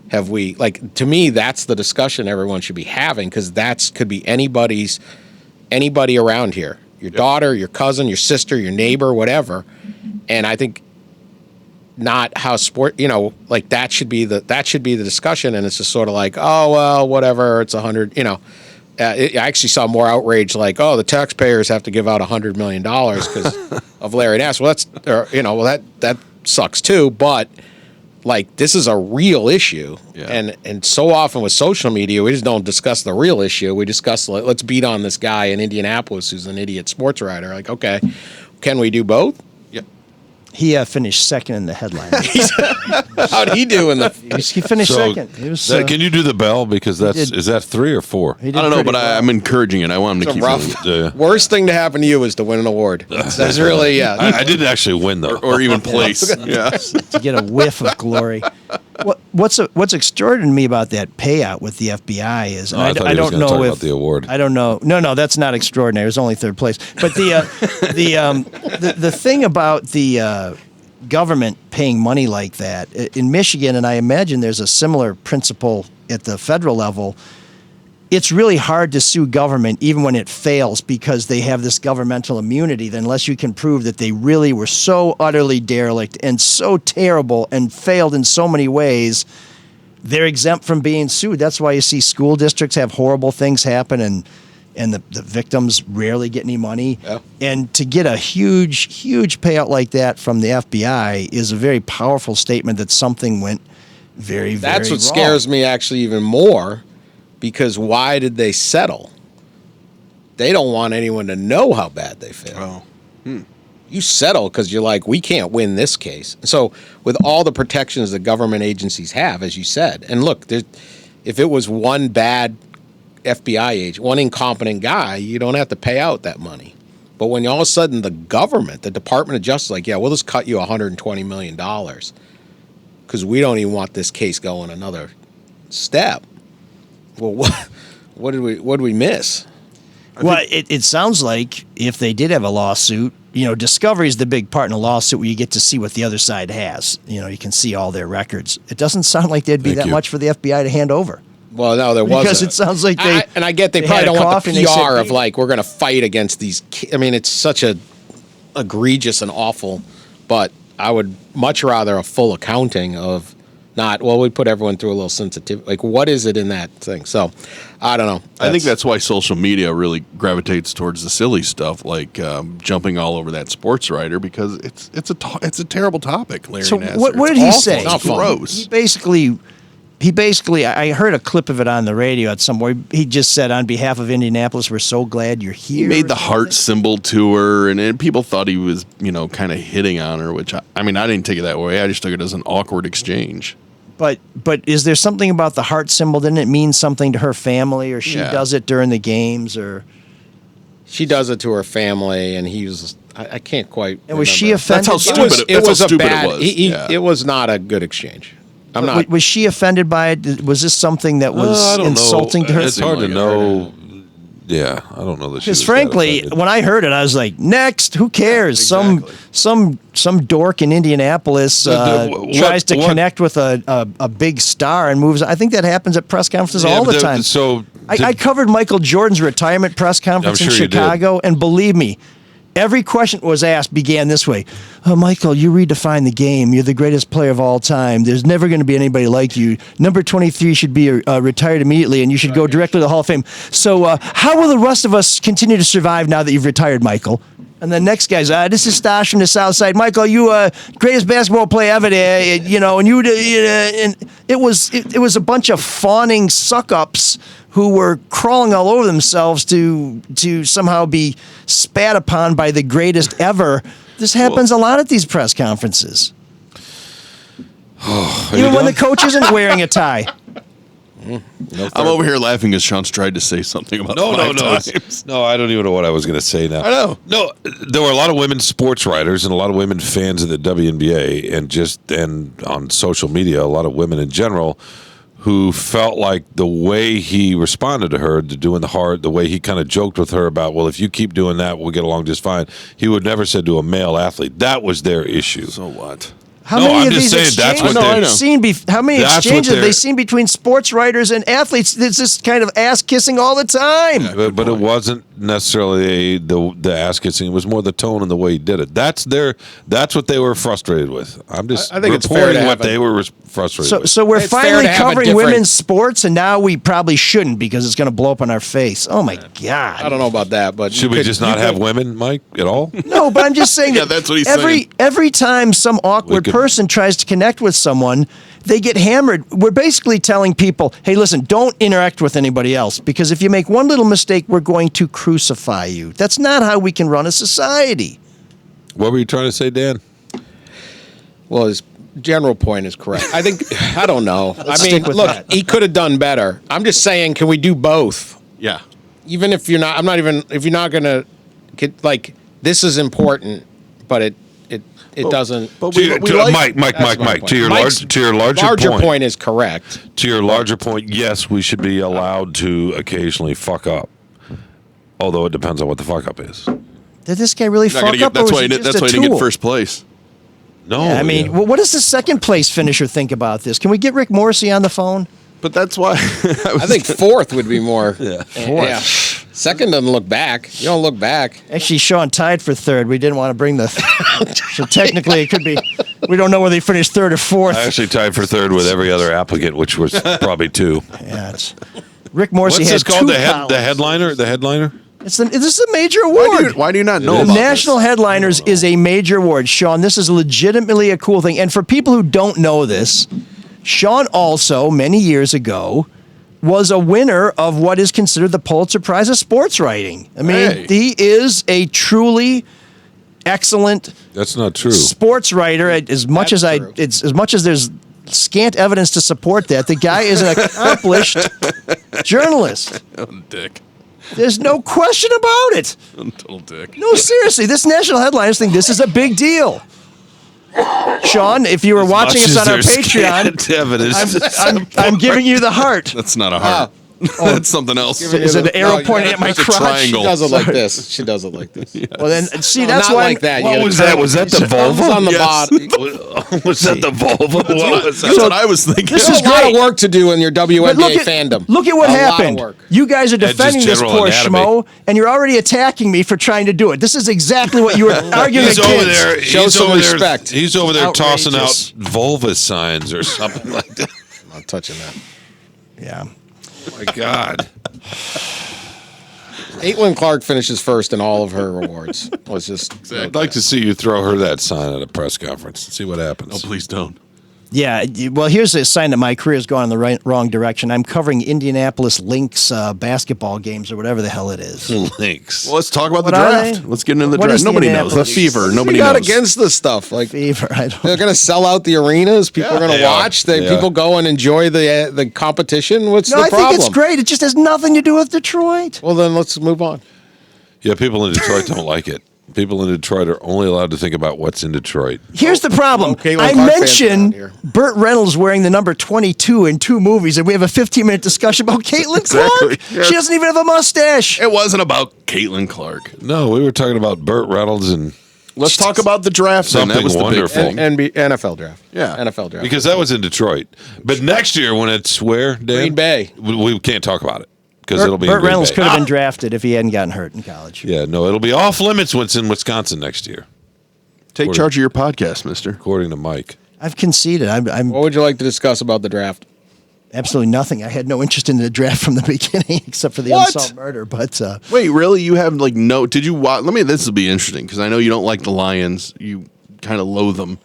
[SPEAKER 9] Have we, to me, that's the discussion everyone should be having, because could be anybody around here. Your daughter, your cousin, your sister, your neighbor, whatever. And I think not how sport, that should be the discussion. And it's just sort of like, oh, well, whatever, it's 100, I actually saw more outrage like, oh, the taxpayers have to give out $100 million because of Larry Nassar. Well, that sucks too, but this is a real issue. Yeah. And so often with social media, we just don't discuss the real issue. We discuss, let's beat on this guy in Indianapolis who's an idiot sports writer. Like, okay, can we do both?
[SPEAKER 2] Yep.
[SPEAKER 5] He finished second in the headline.
[SPEAKER 9] How'd he do in the?
[SPEAKER 5] He finished second. He was,
[SPEAKER 8] can you do the bell? Because is that 3 or 4?
[SPEAKER 2] I don't know, but I'm encouraging it. I want him to keep
[SPEAKER 9] rough. Worst thing to happen to you is to win an award. That's really, yeah.
[SPEAKER 8] I didn't actually win though,
[SPEAKER 2] or even place. Yeah,
[SPEAKER 5] to get a whiff of glory. What's extraordinary to me about that payout with the FBI is,
[SPEAKER 8] I don't know if the award.
[SPEAKER 5] I don't know. No, that's not extraordinary. It was only third place. But the thing about the government paying money like that in Michigan, and I imagine there's a similar principle at the federal level. It's really hard to sue government even when it fails because they have this governmental immunity that unless you can prove that they really were so utterly derelict and so terrible and failed in so many ways, they're exempt from being sued. That's why you see school districts have horrible things happen and the victims rarely get any money. Yeah. And to get a huge payout like that from the FBI is a very powerful statement that something went very, very wrong.
[SPEAKER 9] That's what scares me actually even more. Because why did they settle? They don't want anyone to know how bad they failed. Oh. You settle because you're like, we can't win this case. So with all the protections that government agencies have, as you said, and look, if it was one bad FBI agent, one incompetent guy, you don't have to pay out that money. But when all of a sudden the government, the Department of Justice, like, yeah, we'll just cut you $120 million because we don't even want this case going another step. Well, what did we miss?
[SPEAKER 5] Well, it sounds like if they did have a lawsuit, discovery is the big part in a lawsuit where you get to see what the other side has. You can see all their records. It doesn't sound like there'd be that much for the FBI to hand over.
[SPEAKER 9] Well, no, there wasn't.
[SPEAKER 5] Because it sounds like
[SPEAKER 9] I get they probably don't want the PR of like, we're going to fight against these. I mean, it's such a egregious and awful, but I would much rather a full accounting of not, well, we put everyone through a little sensitivity. Like, what is it in that thing? So, I don't know.
[SPEAKER 2] I think that's why social media really gravitates towards the silly stuff, like jumping all over that sports writer, because it's a terrible topic, Larry Nassar.
[SPEAKER 5] What did he say?
[SPEAKER 2] It's gross.
[SPEAKER 5] He basically, I heard a clip of it on the radio at somewhere. He just said, on behalf of Indianapolis, we're so glad you're here.
[SPEAKER 2] He made the heart symbol to her, and people thought he was, kind of hitting on her, which, I didn't take it that way. I just took it as an awkward exchange.
[SPEAKER 5] But is there something about the heart symbol? Didn't it mean something to her family, or she does it during the games, or?
[SPEAKER 9] She does it to her family, and he was, I can't quite
[SPEAKER 5] And was she offended?
[SPEAKER 2] That's how stupid it was.
[SPEAKER 9] It was not a good exchange.
[SPEAKER 5] Was she offended by it? Was this something that was insulting to her?
[SPEAKER 8] It's hard to know. Yeah, I don't know that.
[SPEAKER 5] Because frankly, when I heard it, I was like, "Next, who cares?"
[SPEAKER 2] Exactly.
[SPEAKER 5] Some dork in Indianapolis tries to connect with a big star and moves. I think that happens at press conferences all the time.
[SPEAKER 8] So
[SPEAKER 5] I covered Michael Jordan's retirement press conference in Chicago, and believe me, every question was asked began this way: Michael, you redefined the game. You're the greatest player of all time. There's never going to be anybody like you. Number 23 should be retired immediately, and you should go directly to the Hall of Fame. So how will the rest of us continue to survive now that you've retired, Michael? And the next guy's, this is Stosh from the South Side. Michael, you greatest basketball player ever there, and and it was a bunch of fawning suck-ups who were crawling all over themselves to somehow be spat upon by the greatest ever. This happens a lot at these press conferences. Even when the coach isn't wearing a tie.
[SPEAKER 2] I'm over here laughing because Sean's tried to say something about
[SPEAKER 8] No, I don't even know what I was going to say now.
[SPEAKER 2] I know.
[SPEAKER 8] No, there were a lot of women sports writers and a lot of women fans of the WNBA and on social media, a lot of women in general who felt like the way he responded to her, to doing the heart, the way he kind of joked with her about, well, if you keep doing that, we'll get along just fine. He would never said to a male athlete. That was their issue.
[SPEAKER 2] So what?
[SPEAKER 5] How many of these exchanges have they seen between sports writers and athletes? It's this kind of ass kissing all the time.
[SPEAKER 8] Yeah, but it wasn't necessarily the ass kissing. It was more the tone and the way he did it. That's what they were frustrated with. I'm just reporting what they were frustrated with.
[SPEAKER 5] So we're finally covering women's sports, and now we probably shouldn't because it's going to blow up in our face. Oh my God!
[SPEAKER 9] I don't know about that, but
[SPEAKER 8] should we just not have women, Mike, at all?
[SPEAKER 5] No, but I'm just saying
[SPEAKER 2] that's what he's saying.
[SPEAKER 5] Every time some awkward person tries to connect with someone, they get hammered. We're basically telling people, hey, listen, don't interact with anybody else, because if you make one little mistake, we're going to crucify you. That's not how we can run a society.
[SPEAKER 8] What were you trying to say, Dan?
[SPEAKER 9] Well, his general point is correct. I think, I don't know. Look, he could have done better. I'm just saying, can we do both?
[SPEAKER 2] Yeah.
[SPEAKER 9] Even if you're not, if you're not going to get, like, this is important, but it doesn't.
[SPEAKER 8] But Mike. To your larger
[SPEAKER 9] point is correct.
[SPEAKER 8] To your larger point, yes, we should be allowed to occasionally fuck up. Although it depends on what the fuck up is.
[SPEAKER 5] Did this guy really fuck up?
[SPEAKER 2] That's why he didn't get first place.
[SPEAKER 8] No.
[SPEAKER 5] Yeah, I mean, what does the second place finisher think about this? Can we get Rick Morrissey on the phone?
[SPEAKER 2] But that's why
[SPEAKER 9] I think fourth would be more.
[SPEAKER 5] Fourth.
[SPEAKER 9] Yeah. Second doesn't look back. You don't look back.
[SPEAKER 5] Actually, Sean tied for third. We didn't want to bring the. So technically, it could be. We don't know whether he finished third or fourth.
[SPEAKER 8] I actually tied for third with every other applicant, which was probably two.
[SPEAKER 5] Yeah, it's Rick Morrissey.
[SPEAKER 8] What's this
[SPEAKER 5] had
[SPEAKER 8] called?
[SPEAKER 5] The
[SPEAKER 8] headliner. The headliner.
[SPEAKER 5] This is a major award.
[SPEAKER 2] Why do you not know
[SPEAKER 5] the
[SPEAKER 2] about
[SPEAKER 5] National Headliners is a major award, Sean. This is legitimately a cool thing. And for people who don't know this, Sean also, many years ago, was a winner of what is considered the Pulitzer Prize of sports writing. I mean, he is a truly excellent.
[SPEAKER 8] That's not true.
[SPEAKER 5] Sports writer. As much as there's scant evidence to support that, the guy is an accomplished journalist.
[SPEAKER 2] Oh, dick.
[SPEAKER 5] There's no question about it.
[SPEAKER 2] Total dick.
[SPEAKER 5] No, seriously, this national headliners think this is a big deal. Sean, if you were watching us on our Patreon, I'm giving you the heart.
[SPEAKER 2] That's not a heart. That's something else.
[SPEAKER 5] Is it an arrow pointing at my crotch?
[SPEAKER 2] triangle.
[SPEAKER 9] She does it like this. She does it like this.
[SPEAKER 2] Yes.
[SPEAKER 5] Well, then, see,
[SPEAKER 9] No,
[SPEAKER 5] that's
[SPEAKER 9] not
[SPEAKER 5] why.
[SPEAKER 9] like that.
[SPEAKER 8] What
[SPEAKER 9] You
[SPEAKER 8] was
[SPEAKER 9] gotta
[SPEAKER 8] that?
[SPEAKER 9] turn-
[SPEAKER 8] Was that the
[SPEAKER 9] Thumbs
[SPEAKER 8] vulva?
[SPEAKER 9] on the
[SPEAKER 2] Yes.
[SPEAKER 9] bottom.
[SPEAKER 8] Was that the vulva? What was that?
[SPEAKER 2] That's what I was thinking.
[SPEAKER 5] This
[SPEAKER 9] There's
[SPEAKER 5] is
[SPEAKER 9] a lot
[SPEAKER 5] great.
[SPEAKER 9] of work to do in your
[SPEAKER 5] But
[SPEAKER 9] WNBA fandom.
[SPEAKER 5] Look at what
[SPEAKER 9] A lot of
[SPEAKER 5] happened.
[SPEAKER 9] work.
[SPEAKER 5] You guys are
[SPEAKER 8] just
[SPEAKER 5] defending this
[SPEAKER 8] general
[SPEAKER 5] poor
[SPEAKER 8] anatomy.
[SPEAKER 5] schmo, and you're already attacking me for trying to do it. This is exactly what you were arguing
[SPEAKER 8] He's
[SPEAKER 5] against.
[SPEAKER 8] over there.
[SPEAKER 9] Show
[SPEAKER 8] He's
[SPEAKER 9] some
[SPEAKER 8] over there.
[SPEAKER 9] respect.
[SPEAKER 8] He's over there tossing out
[SPEAKER 5] Outrageous.
[SPEAKER 8] vulva signs or something like that.
[SPEAKER 9] I'm not touching that.
[SPEAKER 5] Yeah.
[SPEAKER 8] Oh my God.
[SPEAKER 9] Caitlin Clark finishes first in all of her awards. Let's just.
[SPEAKER 8] I'd like to see you throw her that sign at a press conference and see what happens.
[SPEAKER 2] Oh, please don't.
[SPEAKER 5] Yeah, well, here's a sign that my career has gone in the wrong direction. I'm covering Indianapolis Lynx basketball games or whatever the hell it is.
[SPEAKER 8] Links.
[SPEAKER 2] Well, let's talk about
[SPEAKER 5] What
[SPEAKER 2] the
[SPEAKER 5] are
[SPEAKER 2] draft.
[SPEAKER 5] they?
[SPEAKER 2] Let's get into the
[SPEAKER 5] What
[SPEAKER 2] draft.
[SPEAKER 5] is the
[SPEAKER 2] Nobody knows. The
[SPEAKER 5] Indianapolis?
[SPEAKER 2] fever.
[SPEAKER 9] What
[SPEAKER 2] Nobody
[SPEAKER 9] you got
[SPEAKER 2] knows.
[SPEAKER 9] against this stuff? Like
[SPEAKER 5] Fever, I don't.
[SPEAKER 9] they're going to sell out the arenas. People are going
[SPEAKER 8] they
[SPEAKER 9] to
[SPEAKER 8] are.
[SPEAKER 9] watch.
[SPEAKER 8] They
[SPEAKER 9] People
[SPEAKER 8] are.
[SPEAKER 9] go and enjoy the competition. What's
[SPEAKER 5] No,
[SPEAKER 9] the
[SPEAKER 5] I
[SPEAKER 9] problem?
[SPEAKER 5] think it's great. It just has nothing to do with Detroit.
[SPEAKER 9] Well, then let's move on.
[SPEAKER 8] Yeah, people in Detroit don't like it. People in Detroit are only allowed to think about what's in Detroit.
[SPEAKER 5] Here's the problem.
[SPEAKER 9] Caitlin
[SPEAKER 5] I
[SPEAKER 9] Clark fans
[SPEAKER 5] mentioned
[SPEAKER 9] around here.
[SPEAKER 5] Burt Reynolds wearing the number 22 in 2 movies, and we have a 15-minute discussion about Caitlin
[SPEAKER 2] Exactly.
[SPEAKER 5] Clark.
[SPEAKER 2] Yes.
[SPEAKER 5] She doesn't even have a mustache.
[SPEAKER 2] It wasn't about Caitlin Clark.
[SPEAKER 8] No, we were talking about Burt Reynolds and
[SPEAKER 2] Let's talk about the draft. Then. That
[SPEAKER 8] Something
[SPEAKER 2] was the
[SPEAKER 8] wonderful.
[SPEAKER 2] big thing.
[SPEAKER 9] NFL draft.
[SPEAKER 2] Yeah.
[SPEAKER 9] NFL draft.
[SPEAKER 8] because that was in Detroit. But next year when it's where, Dan?
[SPEAKER 9] Green Bay.
[SPEAKER 8] We can't talk about it because it'll be in
[SPEAKER 5] Burt
[SPEAKER 8] Green
[SPEAKER 5] Reynolds
[SPEAKER 8] Bay.
[SPEAKER 5] could have been drafted if he hadn't gotten hurt in college.
[SPEAKER 8] Yeah, no, it'll be off limits when it's in Wisconsin next year,
[SPEAKER 2] Take charge of your podcast, mister.
[SPEAKER 8] according to Mike.
[SPEAKER 5] I've conceded. I'm
[SPEAKER 9] What would you like to discuss about the draft?
[SPEAKER 5] absolutely nothing. I had no interest in the draft from the beginning, except for the
[SPEAKER 2] What?
[SPEAKER 5] unsolved murder. But
[SPEAKER 2] Wait, really? You have like no? Did you watch? Let me. This will be interesting because I know you don't like the Lions. You kind of loathe them.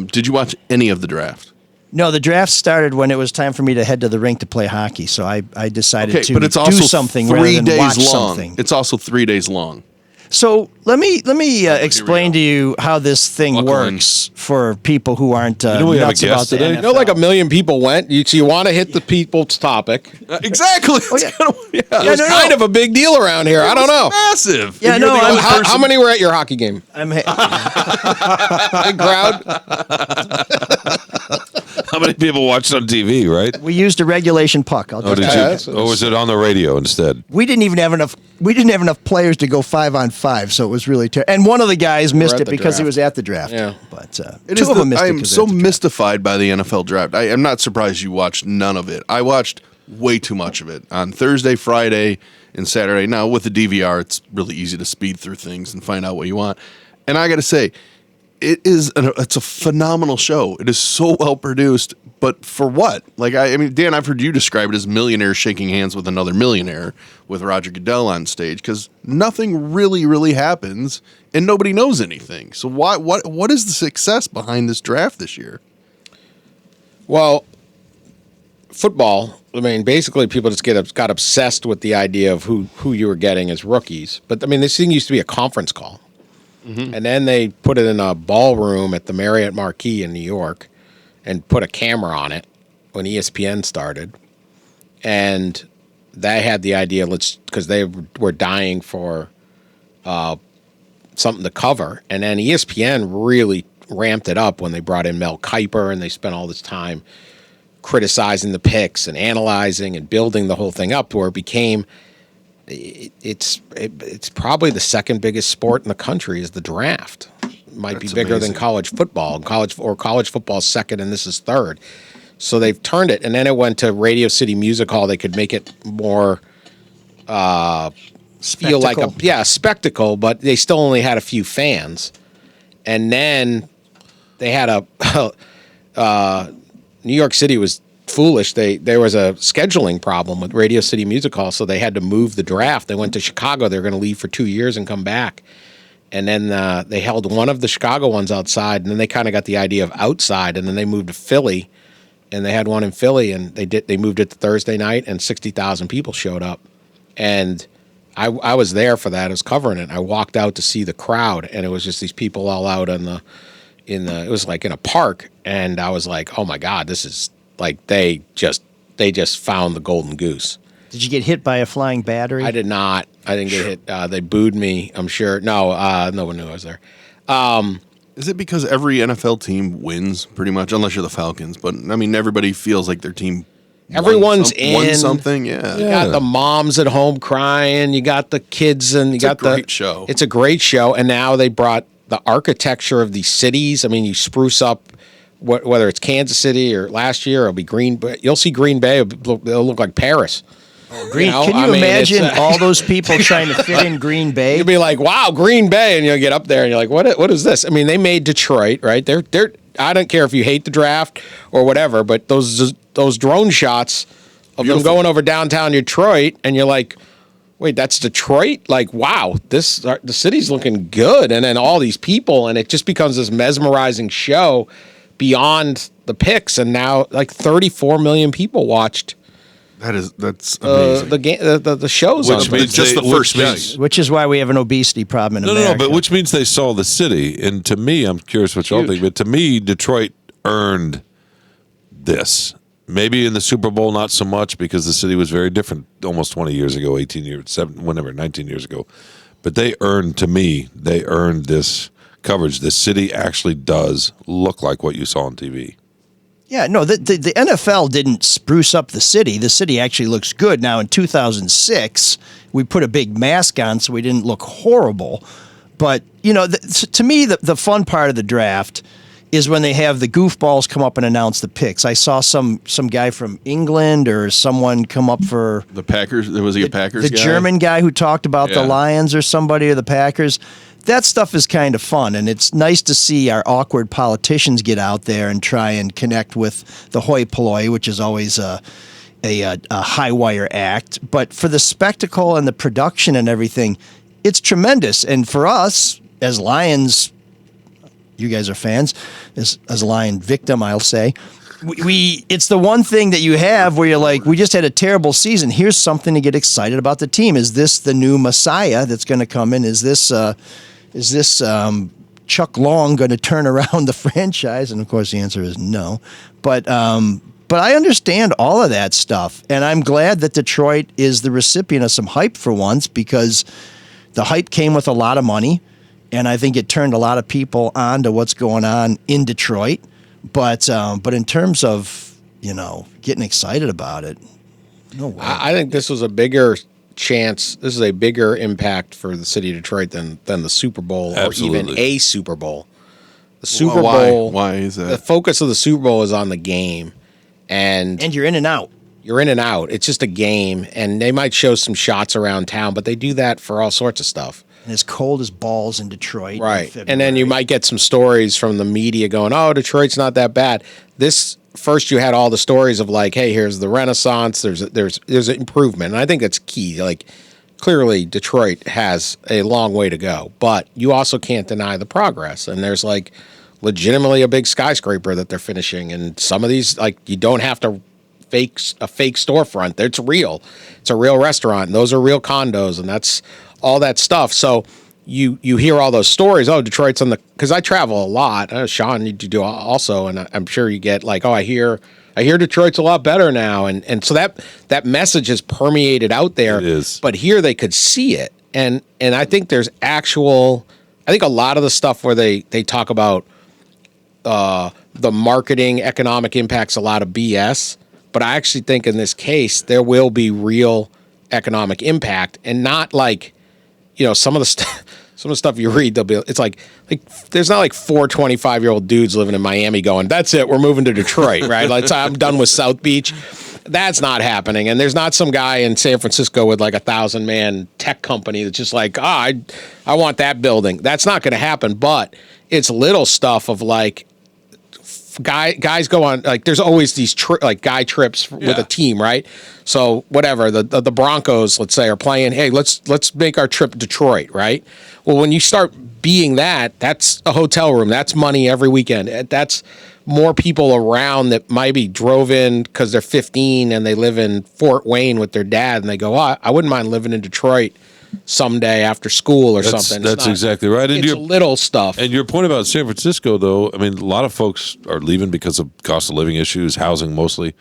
[SPEAKER 2] Did you watch any of the draft?
[SPEAKER 5] no, the draft started when it was time for me to head to the rink to play hockey. So I decided
[SPEAKER 2] Okay,
[SPEAKER 5] to
[SPEAKER 2] but it's
[SPEAKER 5] do
[SPEAKER 2] also
[SPEAKER 5] something rather
[SPEAKER 2] 3
[SPEAKER 5] than
[SPEAKER 2] days
[SPEAKER 5] watch
[SPEAKER 2] long.
[SPEAKER 5] something.
[SPEAKER 2] It's also 3 days long.
[SPEAKER 5] So let me explain
[SPEAKER 2] go.
[SPEAKER 5] to you how this thing
[SPEAKER 2] Buckle in.
[SPEAKER 5] works for people who aren't
[SPEAKER 8] know we have a
[SPEAKER 5] nuts
[SPEAKER 8] guest
[SPEAKER 5] about the
[SPEAKER 8] today?
[SPEAKER 5] NFL.
[SPEAKER 9] You know, like 1 million people went. You want to hit the people's topic.
[SPEAKER 2] Exactly.
[SPEAKER 5] Oh, yeah.
[SPEAKER 9] It's
[SPEAKER 5] no,
[SPEAKER 9] kind of a big deal around here. I don't know.
[SPEAKER 2] Massive.
[SPEAKER 5] Yeah,
[SPEAKER 2] And you're
[SPEAKER 5] no,
[SPEAKER 2] the
[SPEAKER 5] I'm-
[SPEAKER 2] only
[SPEAKER 9] How
[SPEAKER 2] person-
[SPEAKER 9] many were at your hockey game? Big crowd.
[SPEAKER 8] How many people watched on TV, right?
[SPEAKER 5] we used a regulation puck. I'll
[SPEAKER 8] Oh,
[SPEAKER 5] just
[SPEAKER 8] did
[SPEAKER 5] tell
[SPEAKER 8] you? Or was it on the radio instead?
[SPEAKER 5] We didn't even have enough. We didn't have enough players to go 5-on-5, so it was really terrible. And one of the guys missed
[SPEAKER 9] at
[SPEAKER 5] it
[SPEAKER 9] the
[SPEAKER 5] because he
[SPEAKER 9] draft.
[SPEAKER 5] was at the draft.
[SPEAKER 9] Yeah.
[SPEAKER 5] But
[SPEAKER 2] It
[SPEAKER 5] two
[SPEAKER 2] is
[SPEAKER 5] of them missed
[SPEAKER 2] I
[SPEAKER 5] it.
[SPEAKER 2] am
[SPEAKER 5] 'cause
[SPEAKER 2] so
[SPEAKER 5] they're at the draft.
[SPEAKER 2] mystified by the NFL draft. I am not surprised you watched none of it. I watched way too much of it on Thursday, Friday, and Saturday. Now with the DVR, it's really easy to speed through things and find out what you want. And I got to say, it's a phenomenal show. It is so well produced, but for what? Like I mean, Dan, I've heard you describe it as millionaires shaking hands with another millionaire with Roger Goodell on stage because nothing really happens and nobody knows anything. So what is the success behind this draft this year?
[SPEAKER 9] Well, football. I mean, basically, people just got obsessed with the idea of who you were getting as rookies. But I mean, this thing used to be a conference call, and then they put it in a ballroom at the Marriott Marquis in New York, and put a camera on it when ESPN started, and they had the idea because they were dying for something to cover, and then ESPN really ramped it up when they brought in Mel Kiper, and they spent all this time criticizing the picks and analyzing and building the whole thing up to where it became it's probably the second biggest sport in the country is the draft. It might
[SPEAKER 2] That's
[SPEAKER 9] be bigger
[SPEAKER 2] amazing.
[SPEAKER 9] than college football. College football is second and this is third. So they've turned it, and then it went to Radio City Music Hall. They could make it more feel like a spectacle, but they still only had a few fans. And then they had New York City was foolish. There was a scheduling problem with Radio City Music Hall, so they had to move the draft. They went to Chicago. They were going to leave for 2 years and come back. And then they held one of the Chicago ones outside, and then they kind of got the idea of outside, and then they moved to Philly, and they had one in Philly, and they moved it to Thursday night, and 60,000 people showed up. And I was there for that. I was covering it. I walked out to see the crowd, and it was just these people all out it was like in a park, and I was like, oh my God, this is like they just found the golden goose.
[SPEAKER 5] Did you get hit by a flying battery?
[SPEAKER 9] I did not. I didn't get hit. They booed me, I'm sure. No, no one knew I was there.
[SPEAKER 2] Is it because every NFL team wins pretty much, unless you're the Falcons? But I mean, everybody feels like their team.
[SPEAKER 9] Everyone's
[SPEAKER 2] won
[SPEAKER 9] in.
[SPEAKER 2] something. Yeah.
[SPEAKER 9] You got the moms at home crying. You got the kids, and
[SPEAKER 2] It's a great show.
[SPEAKER 9] It's a great show, and now they brought the architecture of these cities. I mean, you spruce up whether it's Kansas City or last year, it'll be Green Bay. You'll see Green Bay. It'll look like Paris.
[SPEAKER 5] Green, can you imagine all those people trying to fit in Green Bay?
[SPEAKER 9] You'd be like, "Wow, Green Bay," and you'll get up there and you're like, "What is this?" I mean, they made Detroit, right? They're. I don't care if you hate the draft or whatever, but those drone shots of them going over downtown Detroit, and you're like, "Wait, that's Detroit?" Like, wow, the city's looking good, and then all these people, and it just becomes this mesmerizing show beyond the picks, and now like 34 million people watched.
[SPEAKER 2] That's amazing.
[SPEAKER 9] The shows,
[SPEAKER 8] which means
[SPEAKER 2] just the first game,
[SPEAKER 5] which is why we have an obesity problem in America.
[SPEAKER 8] No, but which means they saw the city. And to me, I'm curious what y'all think, but to me, Detroit earned this. Maybe in the Super Bowl, not so much because the city was very different almost 20 years ago, 18 years, 19 years ago. But they earned this coverage. The city actually does look like what you saw on TV.
[SPEAKER 5] Yeah, no, the NFL didn't spruce up the city. The city actually looks good. Now, in 2006, we put a big mask on so we didn't look horrible. But, you know, to me, the fun part of the draft is when they have the goofballs come up and announce the picks. I saw some guy from England or someone come up for...
[SPEAKER 2] The Packers? Was he a Packers guy?
[SPEAKER 5] The German guy who talked about the Lions or somebody or the Packers. That stuff is kind of fun, and it's nice to see our awkward politicians get out there and try and connect with the hoi polloi, which is always a high wire act. But for the spectacle and the production and everything, it's tremendous. And for us, as Lions, you guys are fans, as a Lion victim, I'll say, it's the one thing that you have where you're like, we just had a terrible season. Here's something to get excited about the team. Is this the new Messiah that's going to come in? Is this Chuck Long going to turn around the franchise? And of course, the answer is no. But I understand all of that stuff, and I'm glad that Detroit is the recipient of some hype for once, because the hype came with a lot of money, and I think it turned a lot of people on to what's going on in Detroit. But in terms of, you know, getting excited about it, no way.
[SPEAKER 9] I think this was a bigger chance. This is a bigger impact for the city of Detroit than the Super Bowl.
[SPEAKER 8] Absolutely.
[SPEAKER 9] Or even a Super Bowl. The Super Bowl.
[SPEAKER 2] Why is that?
[SPEAKER 9] The focus of the Super Bowl is on the game, and
[SPEAKER 5] you're in and out.
[SPEAKER 9] You're in and out. It's just a game, and they might show some shots around town, but they do that for all sorts of stuff.
[SPEAKER 5] And as cold as balls in Detroit.
[SPEAKER 9] Right. And then you might get some stories from the media going, oh, Detroit's not that bad. This first you had all the stories of like, hey, here's the Renaissance. There's an improvement. And I think that's key. Like, clearly Detroit has a long way to go, but you also can't deny the progress. And there's like legitimately a big skyscraper that they're finishing. And some of these, like, you don't have to fake storefront. It's real. It's a real restaurant. And those are real condos. And that's all that stuff. So you hear all those stories. Oh, Detroit's on the, because I travel a lot. Shawn, you do also, and I'm sure you get like, oh, I hear Detroit's a lot better now, and so that message has permeated out there. It is. But here they could see it, and I think there's I think a lot of the stuff where they talk about the marketing economic impact's a lot of BS. But I actually think in this case there will be real economic impact, and not like, you know, some of the stuff you read, it's like there's not like 4 25-year-old dudes living in Miami going, that's it, we're moving to Detroit, right? Like, I'm done with South Beach. That's not happening. And there's not some guy in San Francisco with like 1,000-man tech company that's just like, I want that building. That's not going to happen. But it's little stuff of like, guys go on, like, there's always these guy trips with a team, right? So whatever, the Broncos, let's say, are playing, hey, let's make our trip to Detroit, right? Well, when you start being that's a hotel room, that's money every weekend. That's more people around that maybe drove in because they're 15 and they live in Fort Wayne with their dad, and they go, oh, I wouldn't mind living in Detroit someday after school or something.
[SPEAKER 8] That's exactly right. And
[SPEAKER 9] it's little stuff.
[SPEAKER 8] And your point about San Francisco, though, I mean, a lot of folks are leaving because of cost of living issues, housing mostly,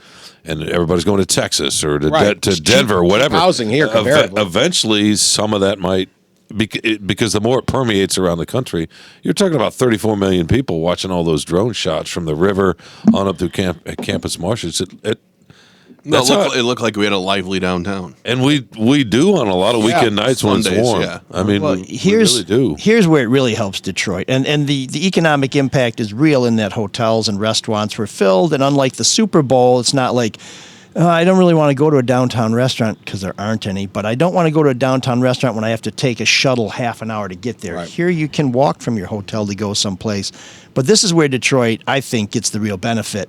[SPEAKER 8] and everybody's going to Texas or to Denver, whatever.
[SPEAKER 9] Housing here, comparatively.
[SPEAKER 8] Eventually, some of that might, because the more it permeates around the country, you're talking about 34 million people watching all those drone shots from the river on up through Campus Marshes. It
[SPEAKER 2] looked like we had a lively downtown,
[SPEAKER 8] and we do on a lot of weekend nights when it's warm.
[SPEAKER 2] Yeah.
[SPEAKER 8] I mean, we really do.
[SPEAKER 5] Here's where it really helps Detroit, and the economic impact is real in that hotels and restaurants were filled, and unlike the Super Bowl, it's not like I don't really want to go to a downtown restaurant because there aren't any, but I don't want to go to a downtown restaurant when I have to take a shuttle half an hour to get there. Right. Here you can walk from your hotel to go someplace, but this is where Detroit, I think, gets the real benefit.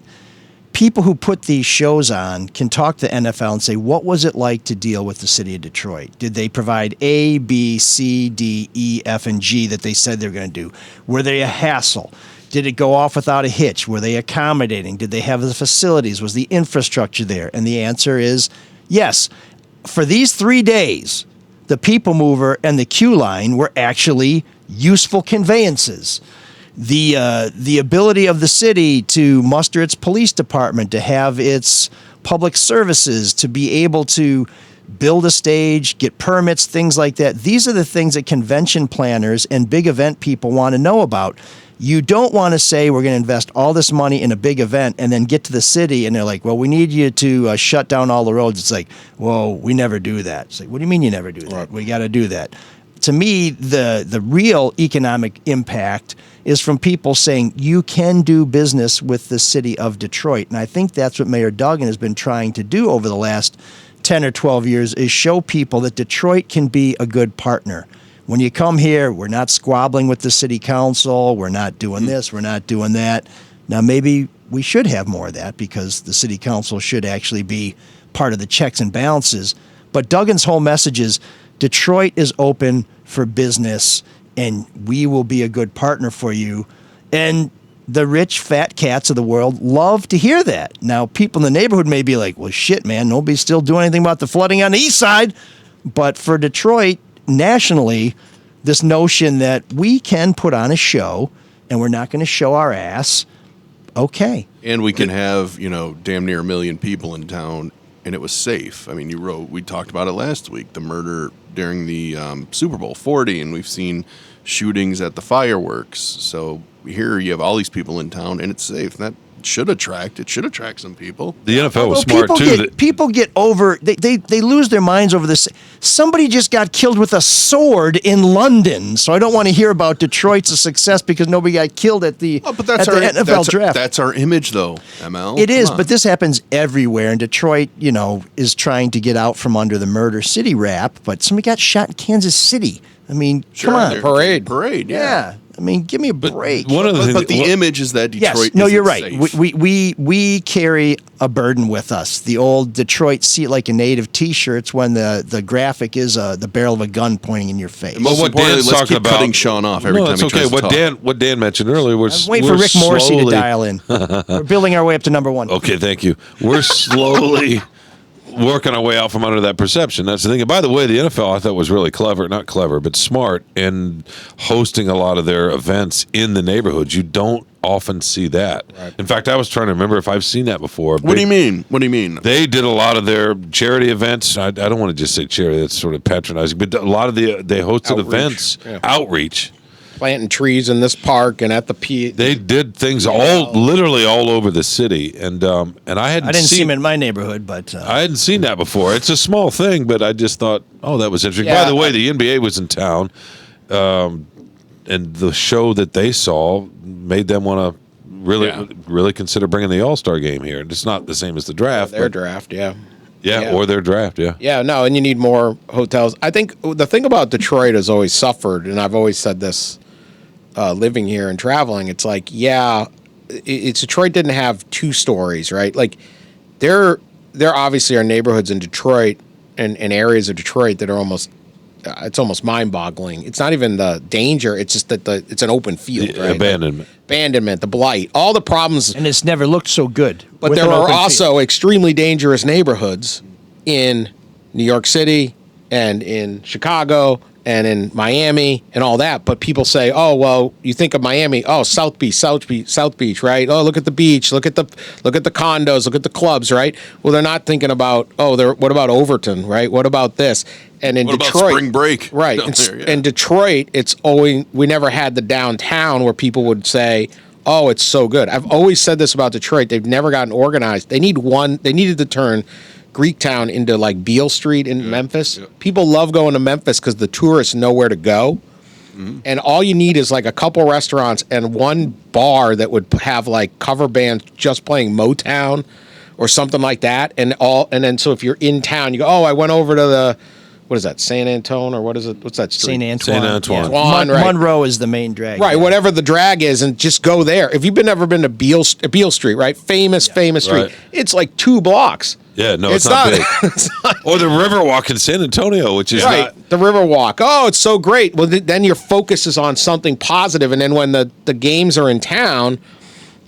[SPEAKER 5] People who put these shows on can talk to the NFL and say, what was it like to deal with the city of Detroit? Did they provide A, B, C, D, E, F, and G that they said they were going to do? Were they a hassle? Did it go off without a hitch? Were they accommodating? Did they have the facilities? Was the infrastructure there? And the answer is yes. For these 3 days, the People Mover and the Q Line were actually useful conveyances. The ability of the city to muster its police department, to have its public services, to be able to build a stage, get permits, things like that. These are the things that convention planners and big event people want to know about. You don't want to say we're going to invest all this money in a big event and then get to the city and they're like, well, we need you to shut down all the roads. It's like, well, we never do that. It's like, what do you mean you never do that? Right. We got to do that. To me, the real economic impact is from people saying you can do business with the city of Detroit. And I think that's what Mayor Duggan has been trying to do over the last 10 or 12 years is show people that Detroit can be a good partner. When you come here, we're not squabbling with the city council. We're not doing this. We're not doing that. Now, maybe we should have more of that because the city council should actually be part of the checks and balances. But Duggan's whole message is Detroit is open for business and we will be a good partner for you. And the rich, fat cats of the world love to hear that. Now, people in the neighborhood may be like, well, shit, man, nobody's still doing anything about the flooding on the east side. But for Detroit, nationally, this notion that we can put on a show and we're not going to show our ass, okay.
[SPEAKER 2] And we can have, damn near 1 million people in town, and it was safe. I mean, we talked about it last week, the murder during the Super Bowl 40, and we've seen shootings at the fireworks. So here you have all these people in town, and it's safe. That should attract some people.
[SPEAKER 8] The NFL was smart too.
[SPEAKER 5] People get over. They lose their minds over this. Somebody just got killed with a sword in London, so I don't want to hear about Detroit's a success because nobody got killed at the NFL draft.
[SPEAKER 2] That's our image, though, ML.
[SPEAKER 5] It is, but this happens everywhere. And Detroit, is trying to get out from under the Murder City rap. But somebody got shot in Kansas City. I mean,
[SPEAKER 2] sure,
[SPEAKER 5] come on,
[SPEAKER 2] parade,
[SPEAKER 5] yeah. I mean, give me a break.
[SPEAKER 2] But the image is that Detroit.
[SPEAKER 5] Yes, no, you're right.
[SPEAKER 2] Safe.
[SPEAKER 5] We carry a burden with us. The old Detroit "See It Like a Native" T-shirts when the graphic is the barrel of a gun pointing in your face.
[SPEAKER 2] Well, what Dan's talking about, cutting Sean off every time he tries to talk.
[SPEAKER 8] What Dan mentioned earlier was
[SPEAKER 5] I'm waiting for Rick Morrissey to dial in. We're building our way up to number one.
[SPEAKER 8] Okay, thank you. We're slowly working our way out from under that perception. That's the thing. And by the way, the NFL I thought was really clever, not clever, but smart in hosting a lot of their events in the neighborhoods. You don't often see that. Right. In fact, I was trying to remember if I've seen that before.
[SPEAKER 2] What do you mean? They
[SPEAKER 8] did a lot of their charity events. I don't want to just say charity. That's sort of patronizing. But a lot of they hosted events, outreach.
[SPEAKER 9] Planting trees in this park and at the P.
[SPEAKER 8] They did things literally all over the city, and I
[SPEAKER 5] didn't see them in my neighborhood, but
[SPEAKER 8] I hadn't seen that before. It's a small thing, but I just thought, oh, that was interesting. By the way, the NBA was in town, and the show that they saw made them want to really consider bringing the All-Star game here. It's not the same as the draft.
[SPEAKER 9] Their draft,
[SPEAKER 8] or their draft,
[SPEAKER 9] Yeah, no, and you need more hotels. I think the thing about Detroit has always suffered, and I've always said this. Living here and traveling, it's like, it's Detroit didn't have two stories, right? Like, there obviously are neighborhoods in Detroit and areas of Detroit that are almost mind-boggling. It's not even the danger; it's just that it's an open field, right? Abandonment, the blight, all the problems,
[SPEAKER 5] and it's never looked so good.
[SPEAKER 9] But there are also extremely dangerous neighborhoods in New York City, and in Chicago and in Miami and all that. But people say, oh, well, you think of Miami, oh, South Beach, right? Oh, look at the beach, look at the condos, look at the clubs, right? Well, they're not thinking about, what about Overton, right? What about this? And in Detroit,
[SPEAKER 2] about spring break?
[SPEAKER 9] Right. In Detroit, we never had the downtown where people would say, oh, it's so good. I've always said this about Detroit. They've never gotten organized. They needed to turn Greektown into like Beale Street in Memphis. Yeah. People love going to Memphis because the tourists know where to go. Mm-hmm. And all you need is like a couple restaurants and one bar that would have like cover bands just playing Motown or something like that. And then so if you're in town, you go, oh, I went over to the, what is that, San Antone or what is it? What's that street?
[SPEAKER 5] St. Antoine.
[SPEAKER 9] Yeah.
[SPEAKER 5] Right. Monroe is the main drag.
[SPEAKER 9] Right, whatever the drag is, and just go there. If you've never been to Beale Street, right? Famous street.
[SPEAKER 8] Right.
[SPEAKER 9] It's like 2 blocks.
[SPEAKER 8] Yeah, no, it's not big. Or the Riverwalk in San Antonio, which is
[SPEAKER 9] right. The Riverwalk. Oh, it's so great. Well, then your focus is on something positive, and then when the games are in town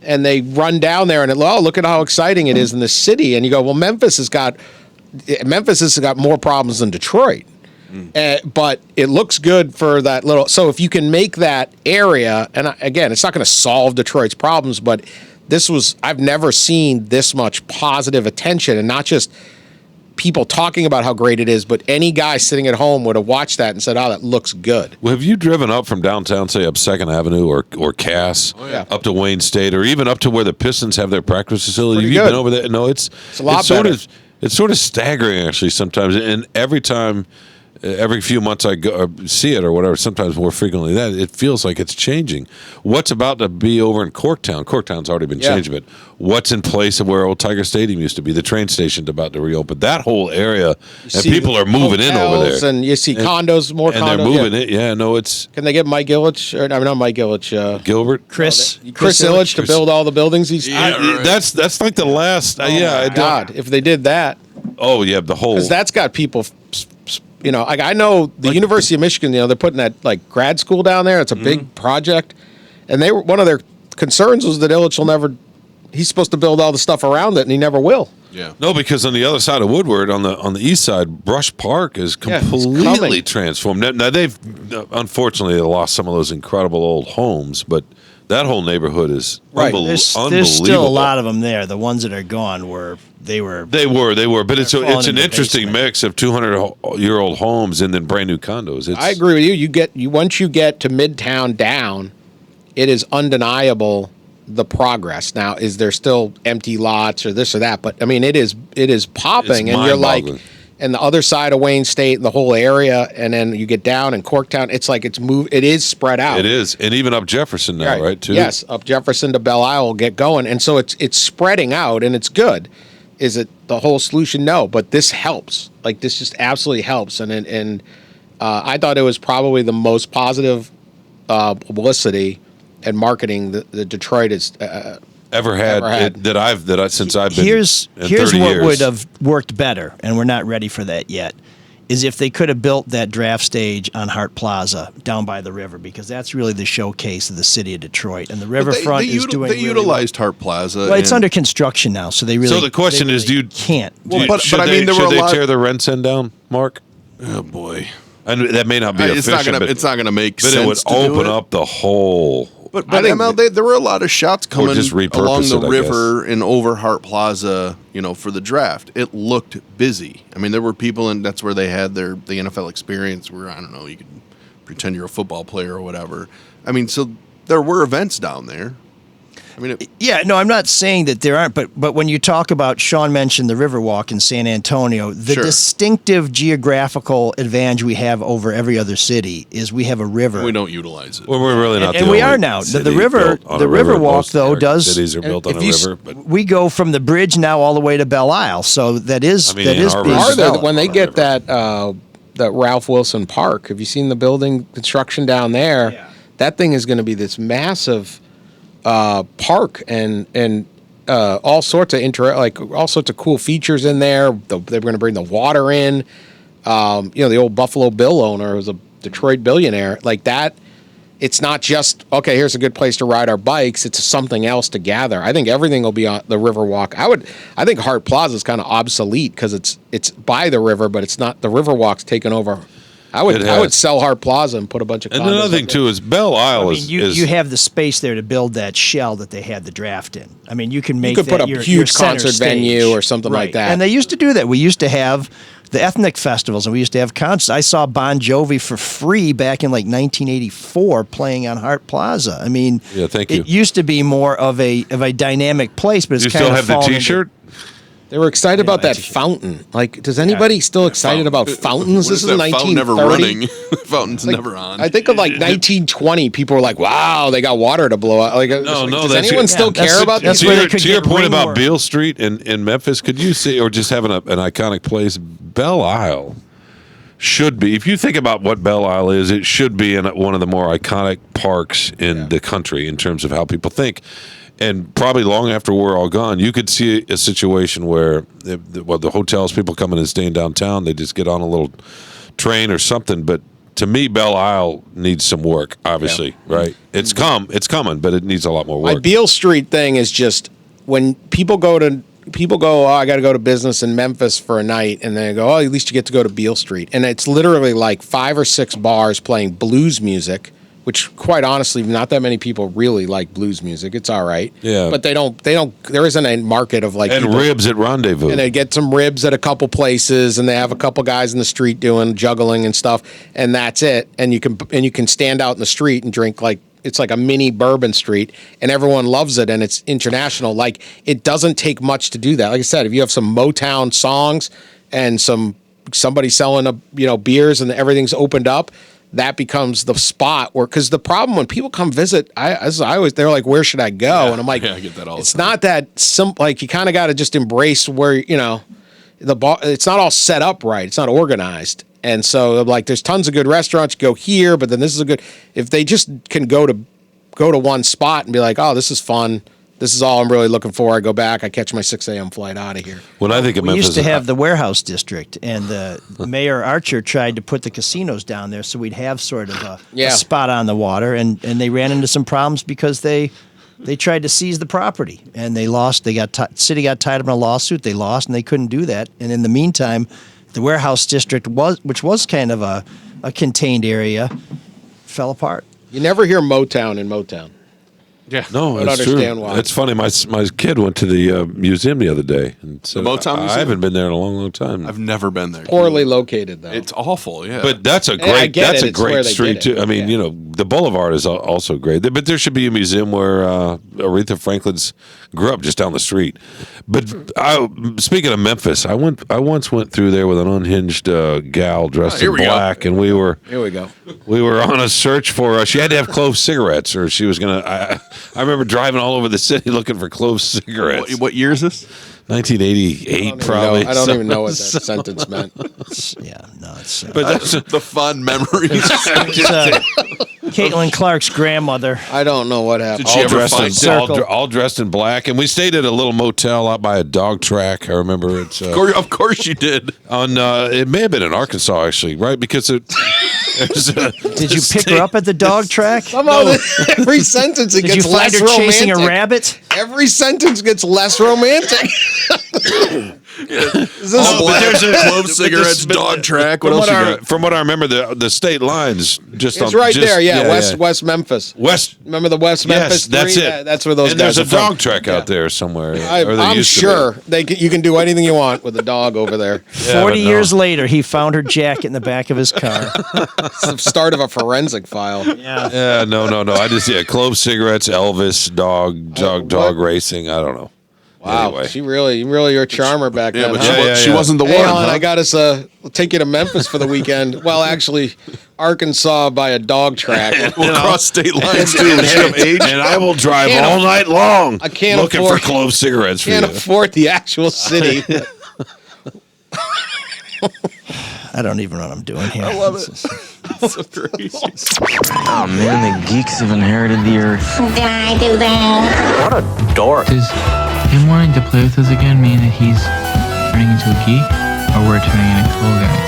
[SPEAKER 9] and they run down there and look at how exciting it is in the city, and you go, well, Memphis has got more problems than Detroit. But it looks good for that little. So if you can make that area, and again, it's not going to solve Detroit's problems, but I've never seen this much positive attention, and not just people talking about how great it is, but any guy sitting at home would have watched that and said, oh, that looks good.
[SPEAKER 8] Well, have you driven up from downtown, say up 2nd Avenue or Cass, up to Wayne State, or even up to where the Pistons have their practice facility? Have you been over there? No, it's
[SPEAKER 9] a lot better.
[SPEAKER 8] It's sort of staggering, actually, sometimes. And every few months I go see it or whatever, sometimes more frequently that, it feels like it's changing. What's about to be over in Corktown? Corktown's already been changed, but what's in place of where old Tiger Stadium used to be? The train station's about to reopen. That whole area, and people are moving in over there.
[SPEAKER 9] And you see condos, more condos.
[SPEAKER 8] And they're moving in. Yeah, no, it's...
[SPEAKER 9] Can they get Mike Ilitch, not Mike Ilitch.
[SPEAKER 8] Gilbert?
[SPEAKER 9] Chris Ilitch to build all the buildings?
[SPEAKER 8] That's like the last...
[SPEAKER 9] God, if they did that.
[SPEAKER 8] Oh, yeah, the whole...
[SPEAKER 9] Because that's got people... I know the University of Michigan, they're putting that like grad school down there. It's a big project. And one of their concerns was that Ilitch will never, he's supposed to build all the stuff around it and he never will.
[SPEAKER 2] Yeah.
[SPEAKER 8] No, because on the other side of Woodward, on the east side, Brush Park is completely transformed. Now they've unfortunately lost some of those incredible old homes, but that whole neighborhood is unbelievable.
[SPEAKER 5] There's still a lot of them there. The ones that are gone were. They were,
[SPEAKER 8] but it's an interesting mix of 200-year-old homes and then brand new condos.
[SPEAKER 9] I agree with you. Once you get to Midtown down, it is undeniable the progress. Now, is there still empty lots or this or that? But I mean, it is popping,
[SPEAKER 8] it's
[SPEAKER 9] and you're like, and the other side of Wayne State, the whole area, and then you get down in Corktown. It's like it's moved. It is spread out.
[SPEAKER 8] It is, and even up Jefferson now, right? Too.
[SPEAKER 9] Yes, up Jefferson to Belle Isle will get going, and so it's spreading out, and it's good. Is it the whole solution? No, but this helps. Like, this just absolutely helps. And I thought it was probably the most positive publicity and marketing that Detroit has
[SPEAKER 8] ever had. Since I've been
[SPEAKER 5] here's
[SPEAKER 8] in 30
[SPEAKER 5] what
[SPEAKER 8] years.
[SPEAKER 5] would have worked better, and we're not ready for that yet, is if they could have built that draft stage on Hart Plaza down by the river, because that's really the showcase of the city of Detroit. And the riverfront is doing really
[SPEAKER 2] utilized
[SPEAKER 5] well.
[SPEAKER 2] Hart Plaza.
[SPEAKER 5] Well, it's under construction now, so they really.
[SPEAKER 8] So the question is,
[SPEAKER 5] can't?
[SPEAKER 8] Should they tear the Rents End down, Mark?
[SPEAKER 2] Oh boy,
[SPEAKER 8] and that may not be efficient.
[SPEAKER 2] It's not going to make sense.
[SPEAKER 8] But it would open up the whole.
[SPEAKER 2] But ML, there were a lot of shots coming along the river
[SPEAKER 8] guess.
[SPEAKER 2] and over Hart Plaza, for the draft. It looked busy. I mean, there were people, and that's where they had the NFL experience where, I don't know, you could pretend you're a football player or whatever. I mean, so there were events down there. I mean,
[SPEAKER 5] I'm not saying that there aren't, but when you talk about, Shawn mentioned the Riverwalk in San Antonio, the distinctive geographical advantage we have over every other city is we have a river.
[SPEAKER 2] We don't utilize it.
[SPEAKER 8] Well, we're really not.
[SPEAKER 5] And we are now. The Riverwalk, though, does.
[SPEAKER 8] Cities are built on a river. But
[SPEAKER 5] we go from the bridge now all the way to Belle Isle, so that is being developed.
[SPEAKER 9] When they get that Ralph Wilson Park, have you seen the building construction down there? Yeah. That thing is going to be this massive park and all sorts of all sorts of cool features in there. They're going to bring the water in. The old Buffalo Bill owner was a Detroit billionaire. Like that it's not just, okay, here's a good place to ride our bikes. It's something else to gather. I think everything will be on the Riverwalk. I think Hart Plaza is kind of obsolete because it's by the river, but it's not, the Riverwalk's taken over. I would sell Hart Plaza and put a bunch of condos.
[SPEAKER 8] And another thing, too, is Belle Isle
[SPEAKER 5] you have the space there to build that shell that they had the draft in. I mean, you can make
[SPEAKER 9] you could put a
[SPEAKER 5] your
[SPEAKER 9] huge
[SPEAKER 5] center
[SPEAKER 9] concert
[SPEAKER 5] stage.
[SPEAKER 9] venue or something
[SPEAKER 5] Right.
[SPEAKER 9] like that.
[SPEAKER 5] And they used to do that. We used to have the ethnic festivals, and we used to have concerts. I saw Bon Jovi for free back in like 1984 playing on Hart Plaza. I mean,
[SPEAKER 8] thank you.
[SPEAKER 5] It used to be more of a dynamic place, but it's
[SPEAKER 8] You
[SPEAKER 5] kind
[SPEAKER 8] still
[SPEAKER 5] of
[SPEAKER 8] have the
[SPEAKER 5] fallen
[SPEAKER 8] T-shirt?
[SPEAKER 9] They were excited about that fountain. Like, does anybody still excited about fountains? This is 1930.
[SPEAKER 2] Fountain never running. Fountain's never on.
[SPEAKER 9] I think of like 1920. People were like, "Wow, they got water to blow out." Like, does anyone still care about
[SPEAKER 5] that's
[SPEAKER 9] these?
[SPEAKER 5] where they could
[SPEAKER 8] To your
[SPEAKER 5] get
[SPEAKER 8] point about
[SPEAKER 5] rainwater.
[SPEAKER 8] Beale Street in Memphis, could you see, or just having an iconic place, Belle Isle should be, if you think about what Belle Isle is, it should be in one of the more iconic parks in the country in terms of how people think. And probably long after we're all gone, you could see a situation where the hotels, people coming and staying downtown, they just get on a little train or something. But to me, Belle Isle needs some work, obviously, right? It's coming, but it needs a lot more work.
[SPEAKER 9] My Beale Street thing is just when people go, oh, I got to go to business in Memphis for a night, and they go, oh, at least you get to go to Beale Street. And it's literally like 5 or 6 bars playing blues music, which quite honestly, not that many people really like blues music. It's all right.
[SPEAKER 8] Yeah.
[SPEAKER 9] But there isn't a market of like.
[SPEAKER 8] And
[SPEAKER 9] people,
[SPEAKER 8] ribs at Rendezvous.
[SPEAKER 9] and they get some ribs at a couple places, and they have a couple guys in the street doing juggling and stuff, and that's it. And you can stand out in the street and drink like, it's like a mini Bourbon Street, and everyone loves it, and it's international. Like, it doesn't take much to do that. Like I said, if you have some Motown songs and somebody selling beers and everything's opened up, that becomes the spot where, because the problem when people come visit, they're like, where should I go? And I'm like,
[SPEAKER 2] I get that all the
[SPEAKER 9] it's
[SPEAKER 2] time.
[SPEAKER 9] not that simple. Like, you kind of got to just embrace where, the bar, it's not all set up right. It's not organized. And so, like, there's tons of good restaurants. Go here, but then this is if they just can go to one spot and be like, oh, this is fun. This is all I'm really looking for. I go back. I catch my 6 a.m. flight out of here.
[SPEAKER 8] When I think of
[SPEAKER 5] We
[SPEAKER 8] Memphis,
[SPEAKER 5] used to have the warehouse district, and the Mayor Archer tried to put the casinos down there so we'd have sort of a spot on the water, and they ran into some problems because they tried to seize the property, and they lost. City got tied up in a lawsuit. They lost, and they couldn't do that. And in the meantime, the warehouse district, which was kind of a contained area, fell apart.
[SPEAKER 9] You never hear Motown in Motown.
[SPEAKER 2] Yeah.
[SPEAKER 8] No,
[SPEAKER 9] I don't
[SPEAKER 8] it's true.
[SPEAKER 9] understand why.
[SPEAKER 8] It's funny. My kid went to the museum the other day, and so
[SPEAKER 2] The Motown
[SPEAKER 8] I
[SPEAKER 2] Museum?
[SPEAKER 8] haven't been there in a long, long time.
[SPEAKER 2] I've never been there.
[SPEAKER 9] Poorly located, though.
[SPEAKER 2] It's awful, yeah.
[SPEAKER 8] But that's a
[SPEAKER 9] I
[SPEAKER 8] great
[SPEAKER 9] get it.
[SPEAKER 8] that's a
[SPEAKER 9] It's where
[SPEAKER 8] great
[SPEAKER 9] they
[SPEAKER 8] street
[SPEAKER 9] did it.
[SPEAKER 8] too. I mean,
[SPEAKER 9] Yeah.
[SPEAKER 8] the Boulevard is also great. But there should be a museum where Aretha Franklin's grew up just down the street. But speaking of Memphis, I once went through there with an unhinged gal dressed
[SPEAKER 2] here
[SPEAKER 8] in
[SPEAKER 2] we go.
[SPEAKER 8] black, and we were on a search for. She had to have clove cigarettes, or she was gonna. I remember driving all over the city looking for clove cigarettes.
[SPEAKER 2] What year is this?
[SPEAKER 8] 1988, probably.
[SPEAKER 9] I don't even know what that sentence meant.
[SPEAKER 5] Yeah, no, it's.
[SPEAKER 8] But that's
[SPEAKER 2] The fond memories.
[SPEAKER 5] Caitlin Clark's grandmother.
[SPEAKER 9] I don't know what happened.
[SPEAKER 2] Did she
[SPEAKER 8] all
[SPEAKER 2] ever
[SPEAKER 8] dressed,
[SPEAKER 2] find
[SPEAKER 8] in,
[SPEAKER 5] Circle?
[SPEAKER 8] all dressed in black, and we stayed at a little motel out by a dog track. I remember it's
[SPEAKER 2] Of course you did.
[SPEAKER 8] on. It may have been in Arkansas, actually, right? Because
[SPEAKER 5] Did you pick her up at the dog track?
[SPEAKER 9] Somehow every sentence it
[SPEAKER 5] Did you
[SPEAKER 9] gets
[SPEAKER 5] find
[SPEAKER 9] less
[SPEAKER 5] her
[SPEAKER 9] romantic.
[SPEAKER 5] chasing a rabbit?
[SPEAKER 9] Every sentence gets less romantic.
[SPEAKER 2] Clove cigarettes, dog track. What else you got?
[SPEAKER 8] From what I remember, the state lines just
[SPEAKER 9] It's
[SPEAKER 8] on,
[SPEAKER 9] right
[SPEAKER 8] just-
[SPEAKER 9] there, West Memphis.
[SPEAKER 8] West.
[SPEAKER 9] Remember the West Memphis?
[SPEAKER 8] Yes, that's
[SPEAKER 9] 3?
[SPEAKER 8] it.
[SPEAKER 9] That's where those
[SPEAKER 8] and
[SPEAKER 9] guys
[SPEAKER 8] there's
[SPEAKER 9] are
[SPEAKER 8] a
[SPEAKER 9] from.
[SPEAKER 8] dog track out there somewhere. or there
[SPEAKER 9] I'm
[SPEAKER 8] used to be.
[SPEAKER 9] sure you can do anything you want with a dog over there.
[SPEAKER 8] Yeah,
[SPEAKER 5] 40
[SPEAKER 8] but no.
[SPEAKER 5] years later, he found her jacket in the back of his car.
[SPEAKER 9] It's the start of a forensic file.
[SPEAKER 5] Yeah.
[SPEAKER 8] Yeah, no. I just clove cigarettes, Elvis, dog racing. I don't know.
[SPEAKER 9] Wow,
[SPEAKER 8] Anyway.
[SPEAKER 9] she really you're a charmer back
[SPEAKER 2] Yeah,
[SPEAKER 9] then.
[SPEAKER 2] but
[SPEAKER 9] huh?
[SPEAKER 2] she wasn't the
[SPEAKER 9] Hey,
[SPEAKER 2] one.
[SPEAKER 9] Alan,
[SPEAKER 2] huh?
[SPEAKER 9] I got us we'll take you to Memphis for the weekend. Well, actually, Arkansas by a dog track.
[SPEAKER 2] We'll cross state lines too. We should have age.
[SPEAKER 8] And I will drive
[SPEAKER 9] Can't
[SPEAKER 8] all night long
[SPEAKER 9] I can't
[SPEAKER 8] looking
[SPEAKER 9] afford-
[SPEAKER 8] for clove cigarettes for
[SPEAKER 9] Can't
[SPEAKER 8] you.
[SPEAKER 9] afford the actual city.
[SPEAKER 7] I don't even know what I'm doing here.
[SPEAKER 2] I love it. So crazy.
[SPEAKER 10] Oh man, the geeks have inherited the earth.
[SPEAKER 7] Did I do that?
[SPEAKER 10] What a dork.
[SPEAKER 11] Does him wanting to play with us again mean that he's turning into a geek, or we're turning into cool guys?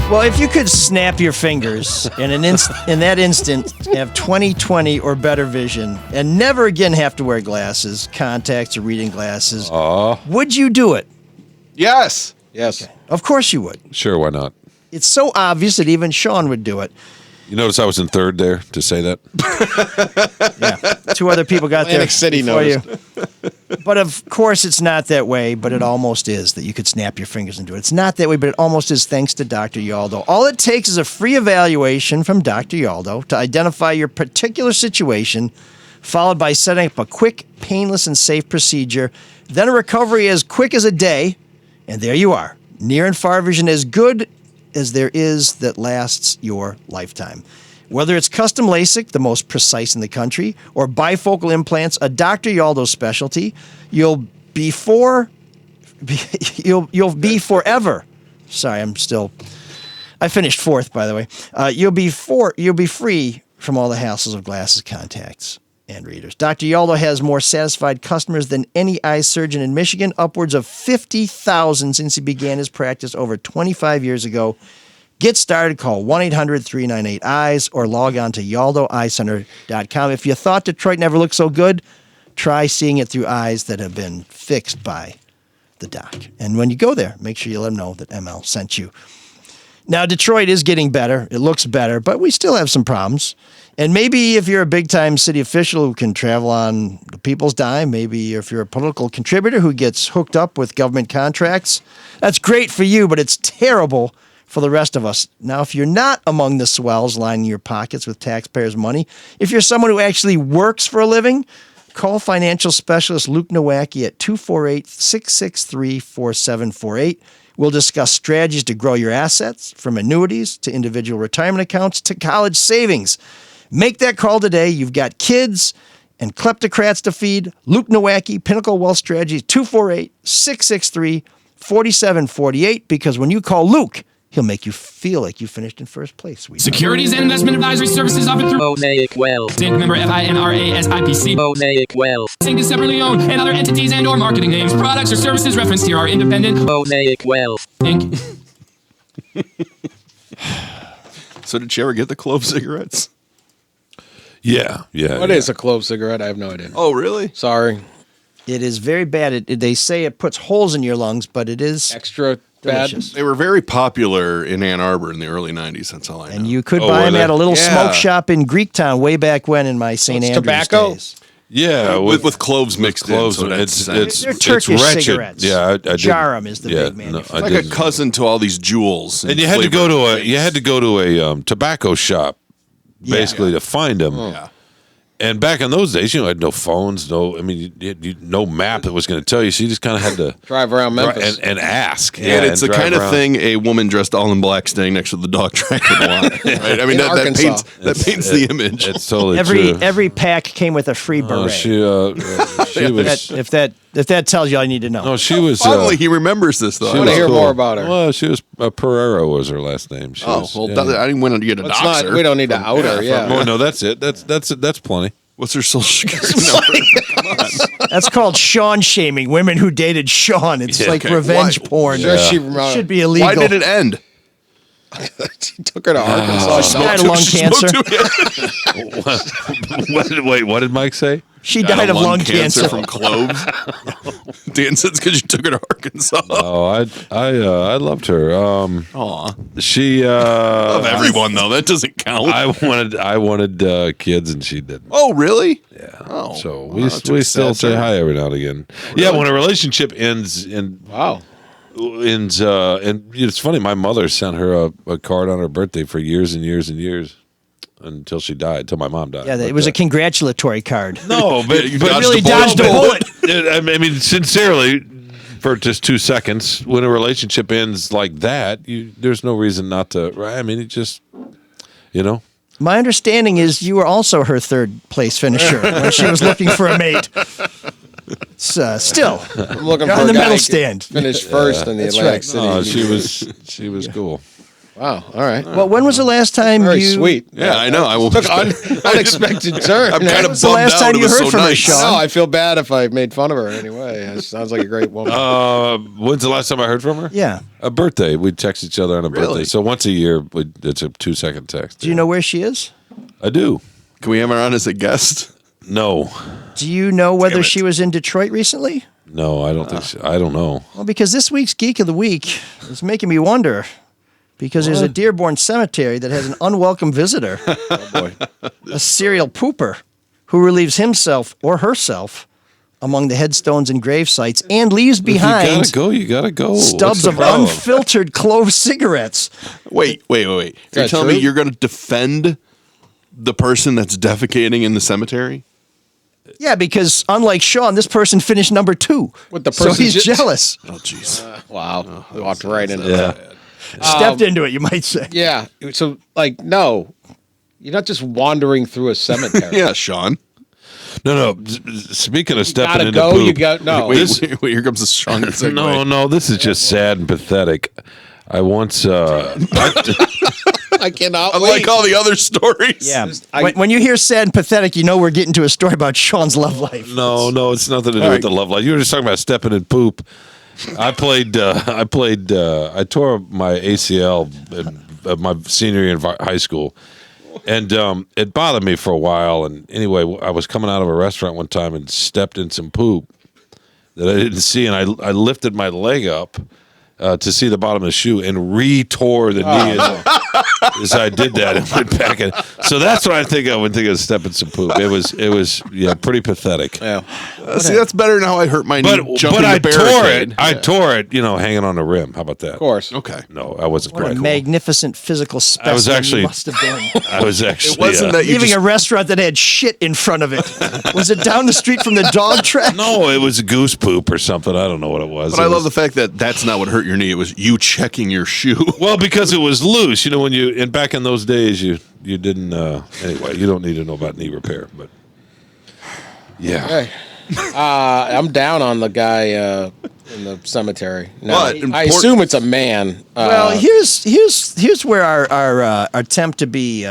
[SPEAKER 5] Well, if you could snap your fingers in in that instant have 20/20 or better vision and never again have to wear glasses, contacts, or reading glasses, would you do it?
[SPEAKER 2] Yes.
[SPEAKER 9] Yes.
[SPEAKER 5] Okay. Of course you would.
[SPEAKER 8] Sure, why not?
[SPEAKER 5] It's so obvious that even Shawn would do it.
[SPEAKER 8] You notice I was in third there to say that?
[SPEAKER 5] Yeah. 2 other people got there
[SPEAKER 9] Atlantic City
[SPEAKER 5] before
[SPEAKER 9] noticed.
[SPEAKER 5] you. But of course it's not that way, but it almost is that you could snap your fingers and do it. It's not that way, but it almost is thanks to Dr. Yaldo. All it takes is a free evaluation from Dr. Yaldo to identify your particular situation, followed by setting up a quick, painless, and safe procedure, then a recovery as quick as a day, and there you are. Near and far vision as good as there is that lasts your lifetime. Whether it's custom LASIK, the most precise in the country, or bifocal implants, a Dr. Yaldo specialty, you'll be forever. Sorry, I finished fourth, by the way. You'll be free from all the hassles of glasses, contacts, and readers. Dr. Yaldo has more satisfied customers than any eye surgeon in Michigan, upwards of 50,000 since he began his practice over 25 years ago. Get started, call 1-800-398-EYES or log on to YaldoEyeCenter.com. If you thought Detroit never looked so good, try seeing it through eyes that have been fixed by the doc. And when you go there, make sure you let them know that ML sent you. Now, Detroit is getting better. It looks better, but we still have some problems. And maybe if you're a big-time city official who can travel on the people's dime, maybe if you're a political contributor who gets hooked up with government contracts, that's great for you, but it's terrible for the rest of us. Now, if you're not among the swells lining your pockets with taxpayers' money, if you're someone who actually works for a living, call financial specialist Luke Nowacki at 248-663-4748. We'll discuss strategies to grow your assets, from annuities to individual retirement accounts to college savings. Make that call today. You've got kids and kleptocrats to feed. Luke Nowacki, Pinnacle Wealth Strategies, 248-663-4748, because when you call Luke, he'll make you feel like you finished in first place.
[SPEAKER 12] Securities and investment advisory services offered through
[SPEAKER 13] Mosaic Wealth.
[SPEAKER 12] Inc. member FINRA-SIPC.
[SPEAKER 13] Mosaic Wealth.
[SPEAKER 12] Inc. is separately owned, and other entities and or marketing names, products, or services referenced here are independent.
[SPEAKER 13] Mosaic Wealth.
[SPEAKER 12] Inc.
[SPEAKER 2] So did you ever get the clove cigarettes?
[SPEAKER 8] Yeah.
[SPEAKER 9] What is a clove cigarette? I have no idea.
[SPEAKER 2] Oh, really?
[SPEAKER 9] Sorry.
[SPEAKER 5] It is very bad. They say it puts holes in your lungs, but it is
[SPEAKER 9] extra
[SPEAKER 5] delicious.
[SPEAKER 2] They were very popular in Ann Arbor in the early 90s. That's all I know.
[SPEAKER 5] And you could buy them at a little smoke shop in Greektown way back when in my St. Andrews
[SPEAKER 9] tobacco?
[SPEAKER 5] days.
[SPEAKER 8] Yeah,
[SPEAKER 2] with cloves mixed
[SPEAKER 8] cloves.
[SPEAKER 2] in.
[SPEAKER 8] So
[SPEAKER 5] They're Turkish
[SPEAKER 8] wretched.
[SPEAKER 5] cigarettes.
[SPEAKER 8] Yeah, I
[SPEAKER 5] Jarum is the big man.
[SPEAKER 2] It's like a cousin to all these jewels.
[SPEAKER 8] And you had to go to a tobacco shop, basically, to find them.
[SPEAKER 2] Yeah.
[SPEAKER 8] And back in those days, you had no phones, no map that was going to tell you. So you just kind of had to
[SPEAKER 9] drive around Memphis
[SPEAKER 8] and ask.
[SPEAKER 2] Yeah, and it's the kind of thing a woman dressed all in black standing next to the dog track would want. Right? I mean, that paints the image.
[SPEAKER 8] It's totally true.
[SPEAKER 5] Every pack came with a free beret.
[SPEAKER 8] She was.
[SPEAKER 5] If that tells you all you need to know.
[SPEAKER 8] No, she was.
[SPEAKER 2] Finally, he remembers this though.
[SPEAKER 9] I want to hear more about her.
[SPEAKER 8] Well, she was Pereira was her last name.
[SPEAKER 2] I didn't want to get a doxer.
[SPEAKER 9] We don't need to out her. Yeah.
[SPEAKER 8] Oh no, that's it. That's plenty.
[SPEAKER 2] What's her social security number? Come on.
[SPEAKER 5] That's called Shawn shaming. Women who dated Shawn. It's like revenge porn.
[SPEAKER 9] Sure,
[SPEAKER 5] It should be illegal.
[SPEAKER 2] Why did it end?
[SPEAKER 9] She took her to Arkansas.
[SPEAKER 5] She died of lung cancer.
[SPEAKER 8] What did Mike say?
[SPEAKER 5] She died of lung cancer
[SPEAKER 2] from cloves. Dan said it's because you took her to Arkansas.
[SPEAKER 8] Oh, I loved her.
[SPEAKER 2] Aw.
[SPEAKER 8] She
[SPEAKER 2] love everyone though. That doesn't count.
[SPEAKER 8] I wanted kids and she didn't.
[SPEAKER 2] Oh, really?
[SPEAKER 8] Yeah.
[SPEAKER 2] Oh,
[SPEAKER 8] so we still say hi every now and again. Really? Yeah, when a relationship ends and and it's funny. My mother sent her a card on her birthday for years and years and years. Until she died, until my mom died.
[SPEAKER 5] Yeah, it was a congratulatory card.
[SPEAKER 8] No, but
[SPEAKER 5] really dodged a bullet.
[SPEAKER 8] I mean, sincerely, for just 2 seconds, when a relationship ends like that, there's no reason not to. Right? I mean, it just,
[SPEAKER 5] My understanding is you were also her third place finisher when she was looking for a mate. Still,
[SPEAKER 9] I'm looking
[SPEAKER 5] you're
[SPEAKER 9] for
[SPEAKER 5] on
[SPEAKER 9] a
[SPEAKER 5] the
[SPEAKER 9] guy
[SPEAKER 5] medal
[SPEAKER 9] who
[SPEAKER 5] stand.
[SPEAKER 9] Finished first in the Atlantic City.
[SPEAKER 8] No, she was cool.
[SPEAKER 9] Wow. All right.
[SPEAKER 5] Well, when was the last time
[SPEAKER 9] Very
[SPEAKER 5] you?
[SPEAKER 9] sweet.
[SPEAKER 2] Yeah, I know. I will.
[SPEAKER 9] Took an unexpected turn.
[SPEAKER 2] I'm kind of
[SPEAKER 5] When's the
[SPEAKER 2] bummed
[SPEAKER 5] last
[SPEAKER 2] out.
[SPEAKER 5] time
[SPEAKER 2] It
[SPEAKER 5] you
[SPEAKER 2] was
[SPEAKER 5] heard
[SPEAKER 2] so
[SPEAKER 5] from her,
[SPEAKER 2] nice.
[SPEAKER 5] Shawn?
[SPEAKER 9] No, I feel bad if I made fun of her anyway. It sounds like a great woman.
[SPEAKER 8] When's the last time I heard from her?
[SPEAKER 5] Yeah.
[SPEAKER 8] A birthday. We text each other on a
[SPEAKER 2] Really?
[SPEAKER 8] birthday. So once a year, it's a 2-second text.
[SPEAKER 5] Do you know where she is?
[SPEAKER 8] I do.
[SPEAKER 2] Can we have her on as a guest?
[SPEAKER 8] No.
[SPEAKER 5] Do you know whether
[SPEAKER 2] it.
[SPEAKER 5] she was in Detroit recently?
[SPEAKER 8] No, I don't think so. I don't know.
[SPEAKER 5] Well, because this week's Geek of the Week is making me wonder. Because there's a Dearborn cemetery that has an unwelcome visitor, a serial pooper, who relieves himself or herself among the headstones and grave sites and leaves behind
[SPEAKER 8] You gotta go.
[SPEAKER 5] stubs
[SPEAKER 8] What's the
[SPEAKER 5] of
[SPEAKER 8] problem?
[SPEAKER 5] unfiltered clove cigarettes.
[SPEAKER 2] Wait. You're
[SPEAKER 9] that
[SPEAKER 2] telling me
[SPEAKER 9] true?
[SPEAKER 2] you're going to defend the person that's defecating in the cemetery?
[SPEAKER 5] Yeah, because unlike Shawn, this person finished number 2.
[SPEAKER 9] What the
[SPEAKER 5] so
[SPEAKER 9] person
[SPEAKER 5] he's
[SPEAKER 9] just-
[SPEAKER 5] jealous.
[SPEAKER 2] Oh, jeez.
[SPEAKER 9] Wow. Walked right into
[SPEAKER 8] Yeah.
[SPEAKER 9] that.
[SPEAKER 5] Stepped into it, you might say.
[SPEAKER 9] Yeah. So, like, no. You're not just wandering through a cemetery.
[SPEAKER 2] Yeah, Sean.
[SPEAKER 8] No. Speaking of stepping
[SPEAKER 9] Gotta
[SPEAKER 8] into
[SPEAKER 9] go.
[SPEAKER 8] poop,
[SPEAKER 9] You got no.
[SPEAKER 2] Wait, here comes the Sean segue.
[SPEAKER 8] no. This is just sad and pathetic. I once.
[SPEAKER 9] I cannot wait.
[SPEAKER 2] Unlike all the other stories.
[SPEAKER 5] Yeah. When you hear sad and pathetic, you know we're getting to a story about Shawn's love life.
[SPEAKER 8] No, it's nothing to do with the love life. You were just talking about stepping in poop. I tore my ACL in my senior year in high school, and it bothered me for a while. And anyway, I was coming out of a restaurant one time and stepped in some poop that I didn't see, and I lifted my leg up to see the bottom of the shoe and re-tore the knee as I did that and went back. So that's what I think of when thinking of stepping some poop. It was pretty pathetic.
[SPEAKER 9] Yeah.
[SPEAKER 2] See, that's better than how I hurt my knee jumping
[SPEAKER 8] I
[SPEAKER 2] the
[SPEAKER 8] tore
[SPEAKER 2] barricade.
[SPEAKER 8] it. I tore it, hanging on the rim. How about that?
[SPEAKER 9] Of course.
[SPEAKER 2] Okay.
[SPEAKER 8] No, I wasn't
[SPEAKER 5] What a
[SPEAKER 8] quite. cool.
[SPEAKER 5] magnificent physical specimen
[SPEAKER 8] was actually-
[SPEAKER 5] you must have been.
[SPEAKER 8] I was actually.
[SPEAKER 2] It wasn't that you
[SPEAKER 5] Leaving
[SPEAKER 2] just...
[SPEAKER 5] a restaurant that had shit in front of it. Was it down the street from the dog track?
[SPEAKER 8] No, it was goose poop or something. I don't know what it was.
[SPEAKER 2] But I love the fact that that's not what hurt your knee. It was you checking your shoe.
[SPEAKER 8] Well, because it was loose. When and back in those days, you didn't. Anyway, you don't need to know about knee repair, but yeah.
[SPEAKER 9] Okay. I'm down on the guy in the cemetery. No,
[SPEAKER 2] But
[SPEAKER 9] I assume it's a man.
[SPEAKER 5] Well, here's where our attempt to be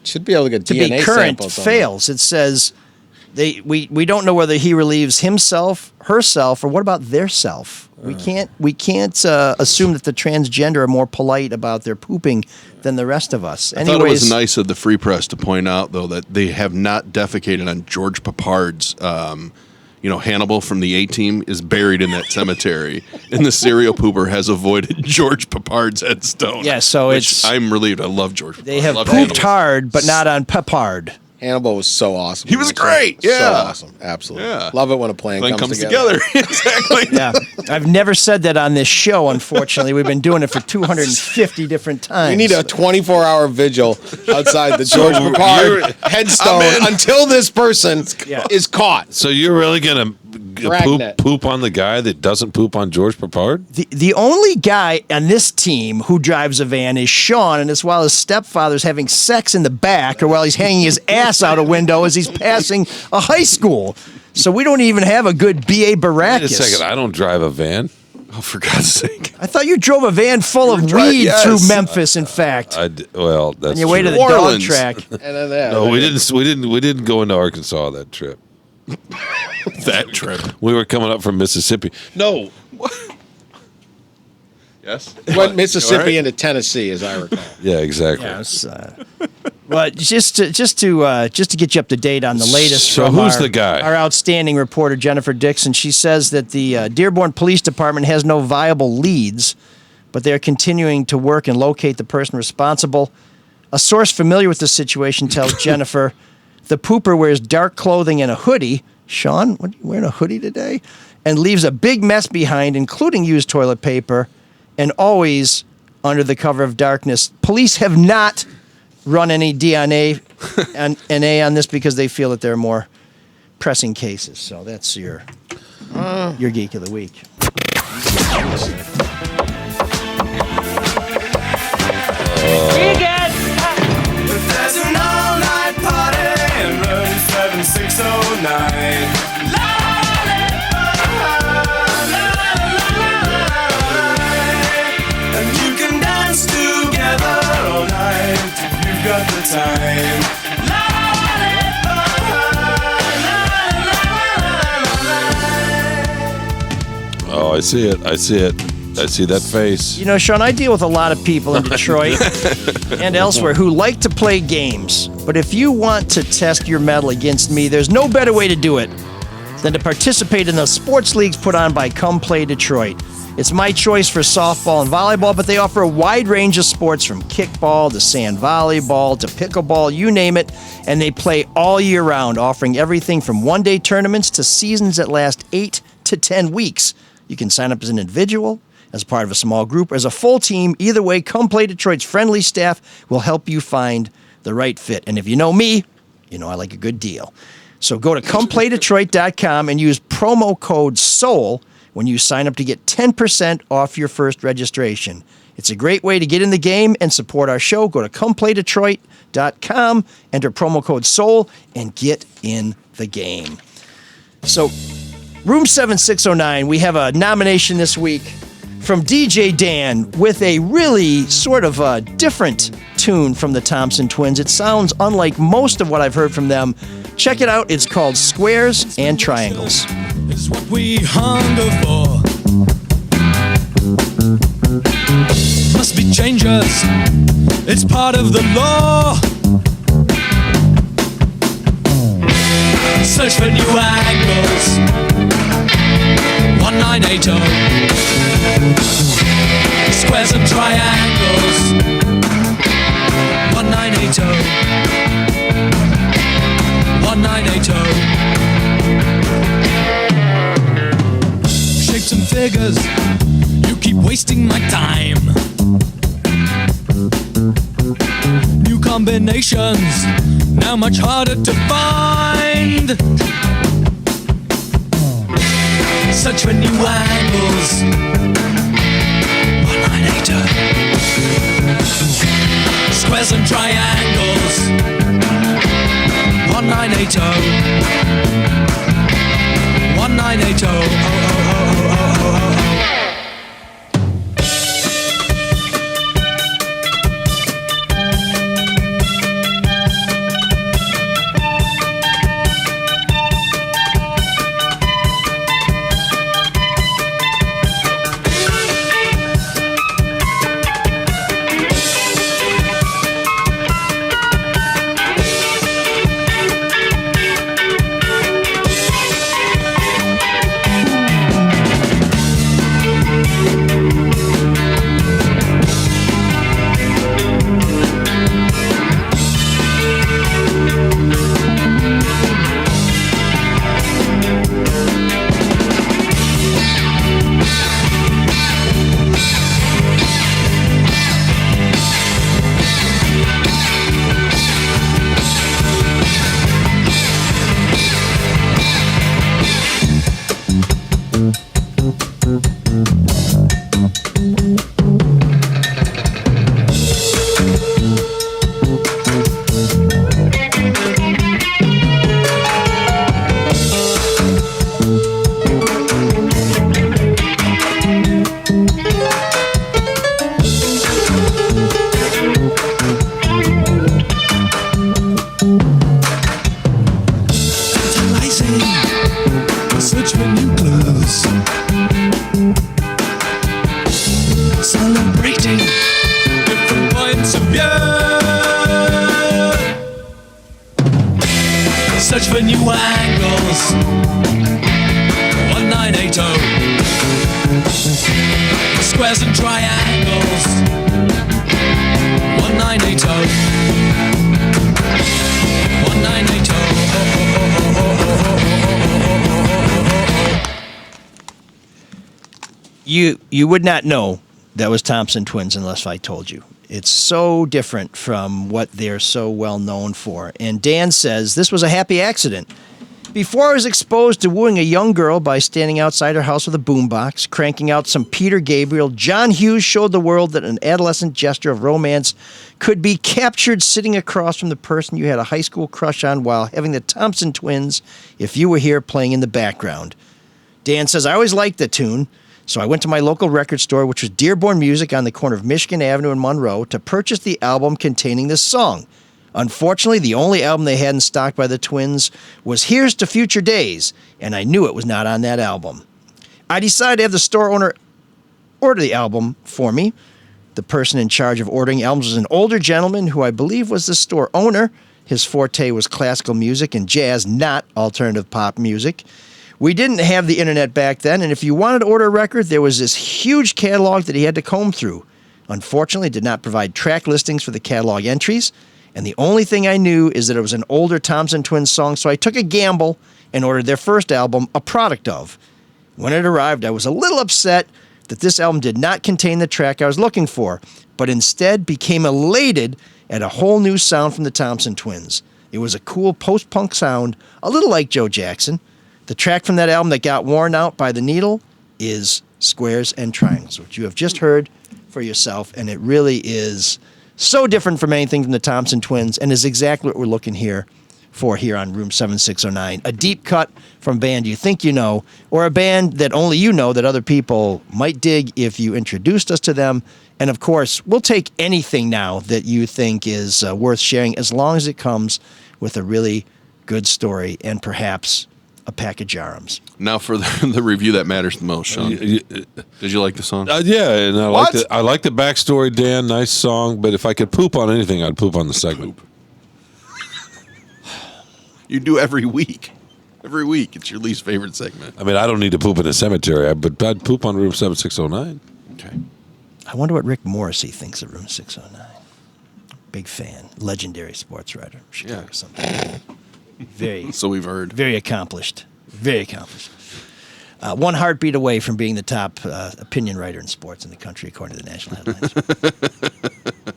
[SPEAKER 9] should be able to get
[SPEAKER 5] to
[SPEAKER 9] DNA
[SPEAKER 5] be current
[SPEAKER 9] samples on
[SPEAKER 5] fails. It says we don't know whether he relieves himself, herself, or what about their self. We can't assume that the transgender are more polite about their pooping than the rest of us.
[SPEAKER 2] I thought it was nice of the Free Press to point out, though, that they have not defecated on George Papard's. Hannibal from the A-Team is buried in that cemetery, and the serial pooper has avoided George Papard's headstone.
[SPEAKER 5] Yeah, so
[SPEAKER 2] which I'm relieved. I love George Papard.
[SPEAKER 5] They have
[SPEAKER 2] Love
[SPEAKER 5] pooped
[SPEAKER 2] Hannibal.
[SPEAKER 5] hard, but not on Papard.
[SPEAKER 9] Hannibal was so awesome.
[SPEAKER 2] He was great, yeah.
[SPEAKER 9] So awesome. Absolutely.
[SPEAKER 2] Yeah.
[SPEAKER 9] Love it when a plan comes
[SPEAKER 2] together. Exactly.
[SPEAKER 5] Yeah, I've never said that on this show, unfortunately. We've been doing it for 250 different times.
[SPEAKER 9] We need a 24-hour vigil outside the George Papard headstone until this person is caught.
[SPEAKER 8] So you're really gonna poop on the guy that doesn't poop on George Papard?
[SPEAKER 5] The only guy on this team who drives a van is Shawn, and it's while his stepfather's having sex in the back or while he's hanging his ass out a window as he's passing a high school. So we don't even have a good B.A. Baracus.
[SPEAKER 8] Wait a second, I don't drive a van.
[SPEAKER 2] Oh, for God's sake.
[SPEAKER 5] I thought you drove a van full of weed through Memphis, in fact.
[SPEAKER 8] Well, that's
[SPEAKER 5] on your way to the
[SPEAKER 8] true.
[SPEAKER 5] dog track.
[SPEAKER 8] No, we didn't go into Arkansas that trip.
[SPEAKER 2] That trip.
[SPEAKER 8] We were coming up from Mississippi. No.
[SPEAKER 2] Yes.
[SPEAKER 9] He went Mississippi
[SPEAKER 2] Right.
[SPEAKER 9] into Tennessee, as I recall.
[SPEAKER 8] Yeah, exactly.
[SPEAKER 5] Yes. But just to get you up to date on the latest.
[SPEAKER 8] So
[SPEAKER 5] from
[SPEAKER 8] who's the guy?
[SPEAKER 5] Our outstanding reporter Jennifer Dixon. She says that the Dearborn Police Department has no viable leads, but they are continuing to work and locate the person responsible. A source familiar with the situation tells Jennifer the pooper wears dark clothing and a hoodie. Shawn, what, you wearing a hoodie today? And leaves a big mess behind, including used toilet paper, and always under the cover of darkness. Police have not run any DNA and NA on this because they feel that there are more pressing cases. So that's your Geek of the Week.
[SPEAKER 14] There's an all-night party in room 7609. And you can dance together
[SPEAKER 8] Oh, I see it. I see it. I see that face.
[SPEAKER 5] You know, Shawn, I deal with a lot of people in Detroit and elsewhere who like to play games. But if you want to test your mettle against me, there's no better way to do it than to participate in the sports leagues put on by Come Play Detroit. It's my choice for softball and volleyball, but they offer a wide range of sports from kickball to sand volleyball to pickleball, you name it, and they play all year round, offering everything from one-day tournaments to seasons that last 8 to 10 weeks. You can sign up as an individual, as part of a small group, or as a full team. Either way, Come Play Detroit's friendly staff will help you find the right fit. And if you know me, you know I like a good deal. So go to comeplaydetroit.com and use promo code SOUL when you sign up to get 10% off your first registration. It's a great way to get in the game and support our show. Go to comeplaydetroit.com, enter promo code SOUL, and get in the game. So, Room 7609, we have a nomination this week from DJ Dan with a really sort of a different tune from the Thompson Twins. It sounds unlike most of what I've heard from them. Check it out. It's called Squares and Triangles.
[SPEAKER 14] Is what we hunger for. Must be changes. It's part of the law. Search for new angles. 1980. Squares and triangles. 1980. 1980. Shapes and figures. You keep wasting my time. New combinations. Now much harder to find. Search for new angles. 1980. Squares and triangles. 1980. 1980. Oh, oh, oh, oh, oh, oh, oh.
[SPEAKER 5] You would not know that was Thompson Twins unless I told you. It's so different from what they're so well known for. And Dan says, this was a happy accident. Before I was exposed to wooing a young girl by standing outside her house with a boombox, cranking out some Peter Gabriel, John Hughes showed the world that an adolescent gesture of romance could be captured sitting across from the person you had a high school crush on while having the Thompson Twins, If You Were Here, playing in the background. Dan says, I always liked the tune. So I went to my local record store, which was Dearborn Music on the corner of Michigan Avenue and Monroe, to purchase the album containing this song. Unfortunately, the only album they had in stock by the Twins was Here's to Future Days, and I knew it was not on that album. I decided to have the store owner order the album for me. The person in charge of ordering albums was an older gentleman who I believe was the store owner. His forte was classical music and jazz, not alternative pop music. We didn't have the internet back then, and if you wanted to order a record, there was this huge catalog that he had to comb through. Unfortunately, it did not provide track listings for the catalog entries, and the only thing I knew is that it was an older Thompson Twins song, so I took a gamble and ordered their first album, A Product Of. When it arrived, I was a little upset that this album did not contain the track I was looking for, but instead became elated at a whole new sound from the Thompson Twins. It was a cool post-punk sound, a little like Joe Jackson. The track from that album that got worn out by the needle is Squares and Triangles, which you have just heard for yourself, and it really is so different from anything from the Thompson Twins and is exactly what we're looking for here on Room 7609. A deep cut from a band you think you know, or a band that only you know that other people might dig if you introduced us to them. And of course, we'll take anything now that you think is worth sharing as long as it comes with a really good story and perhaps a pack of Jarums.
[SPEAKER 2] Now for the review that matters the most, Sean. Did you like the song?
[SPEAKER 8] Yeah, and I like the backstory, Dan. Nice song, but if I could poop on anything, I'd poop on the segment.
[SPEAKER 2] Poop. You do every week. Every week. It's your least favorite segment.
[SPEAKER 8] I mean, I don't need to poop in a cemetery, but I'd poop on Room 7609.
[SPEAKER 2] Okay.
[SPEAKER 5] I wonder what Rick Morrissey thinks of Room 609. Big fan. Legendary sports writer. Chicago something. Very.
[SPEAKER 2] So we've heard.
[SPEAKER 5] Very accomplished. Very accomplished. One heartbeat away from being the top opinion writer in sports in the country, according to the national headlines.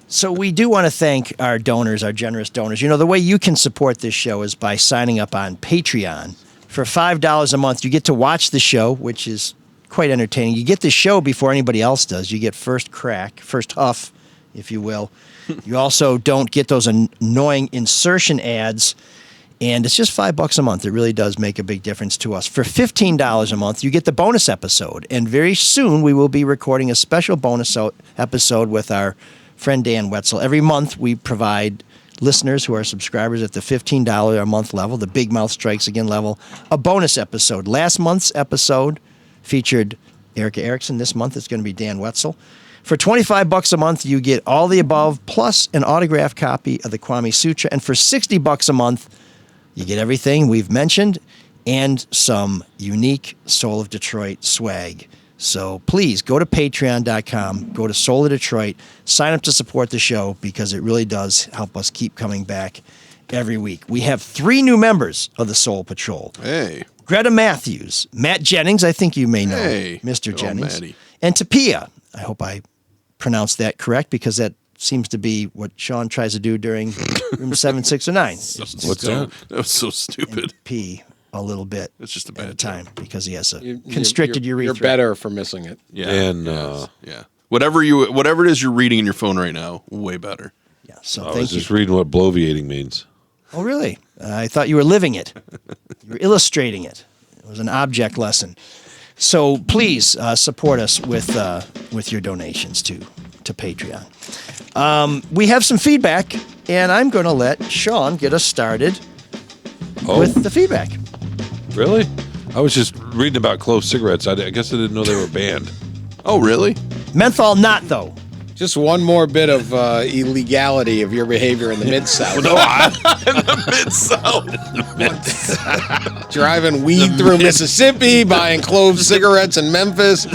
[SPEAKER 5] So we do want to thank our donors, our generous donors. You know, the way you can support this show is by signing up on Patreon. For $5 a month, you get to watch the show, which is quite entertaining. You get the show before anybody else does. You get first crack, first huff, if you will. You also don't get those annoying insertion ads. And it's just $5 a month. It really does make a big difference to us. For $15 a month, you get the bonus episode. And very soon, we will be recording a special bonus episode with our friend Dan Wetzel. Every month, we provide listeners who are subscribers at the $15 a month level, the Big Mouth Strikes Again level, a bonus episode. Last month's episode featured Erica Erickson. This month, it's going to be Dan Wetzel. For $25 a month, you get all the above, plus an autographed copy of the Kwame Sutra. And for $60 a month, you get everything we've mentioned and some unique Soul of Detroit swag. So please go to patreon.com, go to Soul of Detroit, sign up to support the show because it really does help us keep coming back every week. We have 3 new members of the Soul Patrol.
[SPEAKER 2] Hey.
[SPEAKER 5] Greta Matthews, Matt Jennings, I think you may know Mr.
[SPEAKER 2] Oh,
[SPEAKER 5] Jennings,
[SPEAKER 2] Matty.
[SPEAKER 5] and Tapia. I hope I pronounced that correct because that seems to be what Sean tries to do during Room 7609.
[SPEAKER 8] What's that?
[SPEAKER 2] That was so stupid.
[SPEAKER 5] Pee a little bit.
[SPEAKER 2] It's just a
[SPEAKER 5] at a
[SPEAKER 2] bad
[SPEAKER 5] time because he has a constricted
[SPEAKER 9] you're
[SPEAKER 5] urethra.
[SPEAKER 9] better for missing it.
[SPEAKER 2] Yeah.
[SPEAKER 8] And
[SPEAKER 2] yeah. Whatever it is you're reading in your phone right now, way better.
[SPEAKER 5] Yeah. So
[SPEAKER 8] I was
[SPEAKER 5] thank you.
[SPEAKER 8] just reading what bloviating means.
[SPEAKER 5] Oh, really? I thought you were living it. You were illustrating it. It was an object lesson. So please support us with your donations to Patreon. We have some feedback, and I'm going to let Sean get us started with the feedback.
[SPEAKER 8] Really? I was just reading about clove cigarettes. I guess I didn't know they were banned.
[SPEAKER 2] Oh, really?
[SPEAKER 5] Menthol not, though.
[SPEAKER 9] Just one more bit of illegality of your behavior in the Mid-South.
[SPEAKER 2] In the Mid-South.
[SPEAKER 9] Driving weed through Mississippi, buying clove cigarettes in Memphis,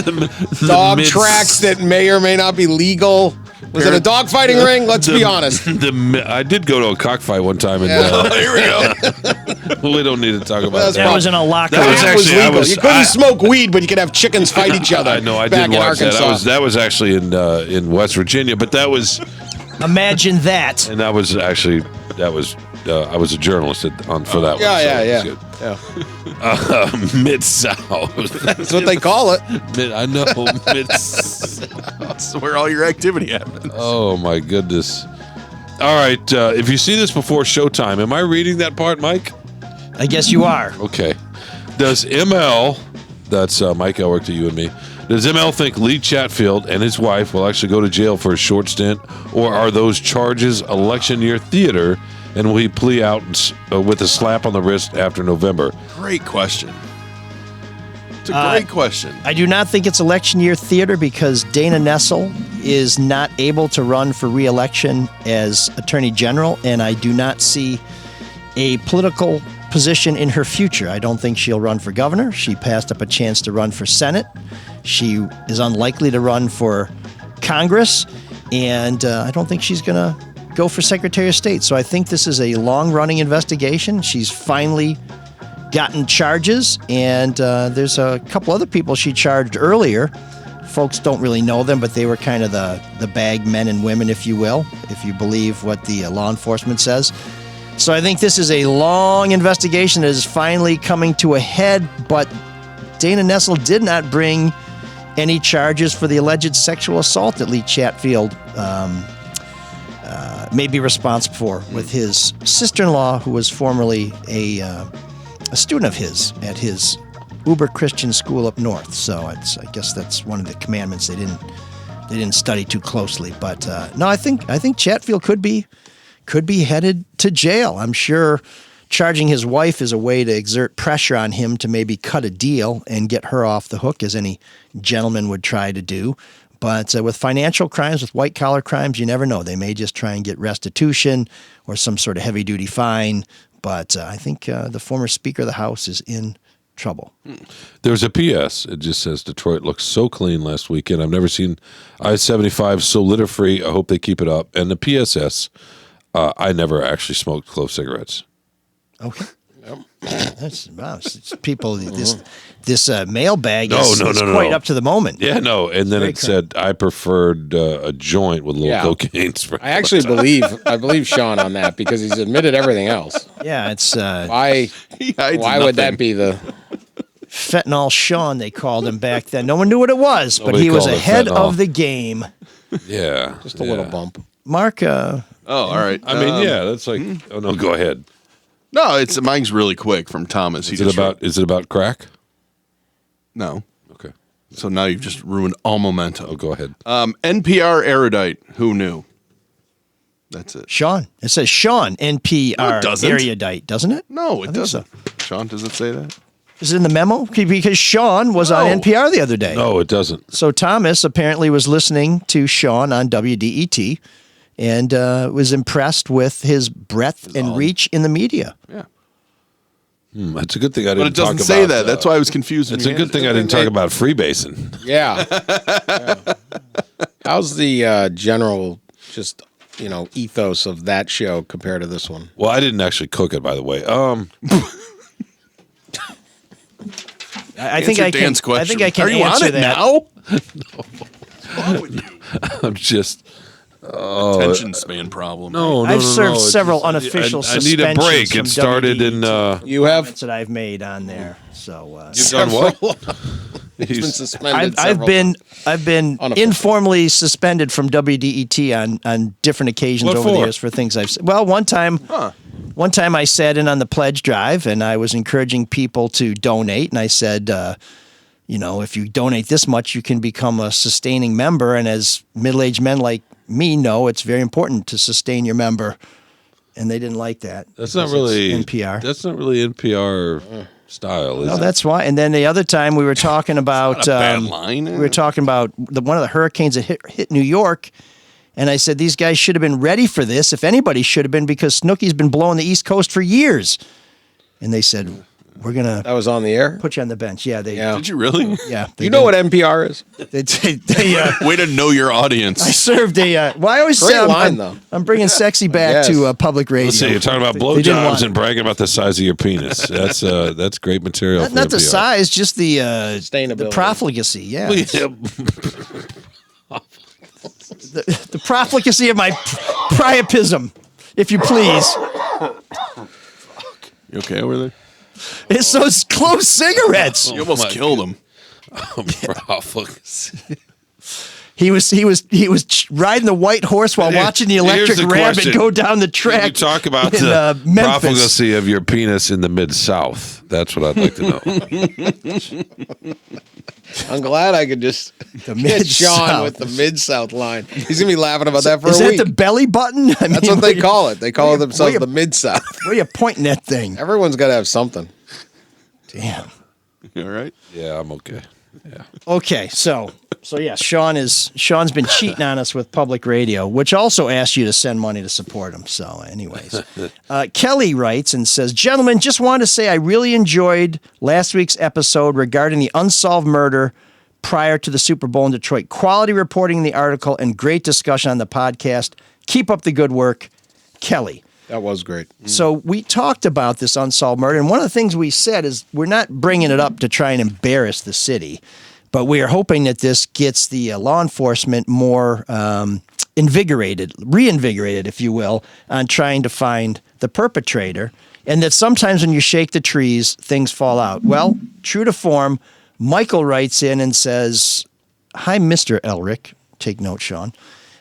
[SPEAKER 9] dog tracks that may or may not be legal. Was it a dog fighting ring? Let's be honest.
[SPEAKER 8] I did go to a cockfight one time. And,
[SPEAKER 2] Here we go.
[SPEAKER 8] we don't need to talk about
[SPEAKER 5] That was in a locker.
[SPEAKER 9] That was legal. You couldn't smoke weed, but you could have chickens fight each other.
[SPEAKER 8] I know. I
[SPEAKER 9] back
[SPEAKER 8] did
[SPEAKER 9] in
[SPEAKER 8] watch
[SPEAKER 9] Arkansas.
[SPEAKER 8] that. That was actually in West Virginia, but that was.
[SPEAKER 5] Imagine that.
[SPEAKER 8] And that was actually I was a journalist for that one. Mid-South.
[SPEAKER 9] That's what they call it.
[SPEAKER 8] I know. Mid-South.
[SPEAKER 2] That's where all your activity happens.
[SPEAKER 8] Oh, my goodness. All right. If you see this before showtime, am I reading that part, Mike?
[SPEAKER 5] I guess you are.
[SPEAKER 8] Okay. Does ML, that's Mike Elrick to you and me, does ML think Lee Chatfield and his wife will actually go to jail for a short stint, or are those charges election year theater, and will he plea out with a slap on the wrist after November?
[SPEAKER 2] Great question. It's a great question.
[SPEAKER 5] I do not think it's election year theater because Dana Nessel is not able to run for re-election as Attorney General, and I do not see a political position in her future. I don't think she'll run for governor. She passed up a chance to run for Senate. She is unlikely to run for Congress, and I don't think she's going to go for Secretary of State. So I think this is a long-running investigation. She's finally gotten charges, and there's a couple other people she charged earlier. Folks don't really know them, but they were kind of the bag men and women, if you will, if you believe what the law enforcement says. So I think this is a long investigation that is finally coming to a head, but Dana Nessel did not bring any charges for the alleged sexual assault that Lee Chatfield may be responsible for with his sister-in-law, who was formerly a student of his at his Uber Christian school up north. So I guess that's one of the commandments they didn't study too closely. But no, I think Chatfield could be headed to jail. I'm sure charging his wife is a way to exert pressure on him to maybe cut a deal and get her off the hook, as any gentleman would try to do. But with financial crimes, with white-collar crimes, you never know. They may just try and get restitution or some sort of heavy-duty fine. But I think the former Speaker of the House is in trouble.
[SPEAKER 8] There's a PS. It just says, Detroit looks so clean last weekend. I've never seen I-75 so litter-free. I hope they keep it up. And the PSS, I never actually smoked clove cigarettes.
[SPEAKER 5] Okay. That's wow. People, this mailbag is quite up to the moment.
[SPEAKER 8] Yeah, no. And then it said I preferred a joint with a little cocaine spray.
[SPEAKER 9] I actually believe Shawn on that because he's admitted everything else.
[SPEAKER 5] Yeah, it's
[SPEAKER 9] why would that be the
[SPEAKER 5] fentanyl Shawn? They called him back then. No one knew what it was, but he was ahead of the game.
[SPEAKER 8] Yeah,
[SPEAKER 9] just a little bump.
[SPEAKER 5] Mark.
[SPEAKER 2] All right.
[SPEAKER 8] I mean, that's like. Oh no, go ahead.
[SPEAKER 2] No, mine's really quick from Thomas.
[SPEAKER 8] Is it about crack?
[SPEAKER 2] No.
[SPEAKER 8] Okay.
[SPEAKER 2] So now you've just ruined all momentum.
[SPEAKER 8] Oh, go ahead.
[SPEAKER 2] NPR erudite. Who knew? That's it.
[SPEAKER 5] Shawn. It says Shawn NPR erudite, doesn't it?
[SPEAKER 2] No, it doesn't. So. Shawn, does it say that?
[SPEAKER 5] Is it in the memo? Because Shawn was on NPR the other day.
[SPEAKER 8] No, it doesn't.
[SPEAKER 5] So Thomas apparently was listening to Shawn on WDET. And was impressed with his breadth and reach in the media.
[SPEAKER 2] Yeah.
[SPEAKER 8] That's a good thing I didn't talk about.
[SPEAKER 2] But it doesn't say that. That's why I was confused.
[SPEAKER 8] It's a good thing I didn't talk about freebasing.
[SPEAKER 9] Yeah. How's the general just, ethos of that show compared to this one?
[SPEAKER 8] Well, I didn't actually cook it, by the way.
[SPEAKER 5] I think I can answer that.
[SPEAKER 2] Now? What's wrong with you?
[SPEAKER 8] I'm just...
[SPEAKER 2] attention span problem.
[SPEAKER 8] No,
[SPEAKER 5] I've served several unofficial suspensions.
[SPEAKER 8] I need a break. It started in.
[SPEAKER 9] You have
[SPEAKER 5] that I've made on there. So
[SPEAKER 8] you've done what?
[SPEAKER 9] He's been suspended.
[SPEAKER 5] I've been informally suspended from WDET on different occasions over the years for things I've said. Well, one time I sat in on the pledge drive and I was encouraging people to donate, and I said, if you donate this much, you can become a sustaining member. And as middle-aged men like me know, it's very important to sustain your member. And they didn't like that.
[SPEAKER 8] That's not really
[SPEAKER 5] NPR.
[SPEAKER 8] That's not really NPR style, is it?
[SPEAKER 5] No, that's why. And then the other time we were talking about
[SPEAKER 2] bad line.
[SPEAKER 5] We were talking about one of the hurricanes that hit New York. And I said, these guys should have been ready for this. If anybody should have been, because Snooki's been blowing the East Coast for years. And they said, we're going to...
[SPEAKER 9] That was on the air?
[SPEAKER 5] Put you on the bench. Yeah.
[SPEAKER 2] Did you really?
[SPEAKER 5] Yeah.
[SPEAKER 9] You know what NPR is?
[SPEAKER 2] Way to know your audience.
[SPEAKER 5] I served I always say I'm bringing sexy back to public radio.
[SPEAKER 8] Let's see, you're talking about blowjobs and bragging about the size of your penis. That's great material.
[SPEAKER 5] Not the size, just the profligacy. Yeah. The profligacy of my priapism, if you please.
[SPEAKER 2] You okay over there?
[SPEAKER 5] It's those clove cigarettes.
[SPEAKER 2] You almost killed him.
[SPEAKER 5] He was riding the white horse while watching the electric rabbit go down the track.
[SPEAKER 8] You talk about the profligacy of your penis in the Mid-South. That's what I'd like to know.
[SPEAKER 9] I'm glad I could just get Shawn with the Mid-South line. He's going to be laughing about that for a week.
[SPEAKER 5] Is that the belly button?
[SPEAKER 9] That's what they call it. They call themselves the Mid-South.
[SPEAKER 5] Where are you pointing that thing?
[SPEAKER 9] Everyone's got to have something.
[SPEAKER 5] Damn.
[SPEAKER 2] You all right?
[SPEAKER 8] Yeah, I'm okay. Yeah.
[SPEAKER 5] Okay, so yeah, Sean's been cheating on us with public radio, which also asks you to send money to support him. So, anyways, Kelly writes and says, "Gentlemen, just wanted to say I really enjoyed last week's episode regarding the unsolved murder prior to the Super Bowl in Detroit. Quality reporting in the article and great discussion on the podcast. Keep up the good work, Kelly."
[SPEAKER 9] That was great.
[SPEAKER 5] So we talked about this unsolved murder, and one of the things we said is we're not bringing it up to try and embarrass the city, but we are hoping that this gets the law enforcement more reinvigorated, if you will, on trying to find the perpetrator, and that sometimes when you shake the trees, things fall out. Well, true to form, Michael writes in and says, "Hi, Mr. Elric." Take note, Sean.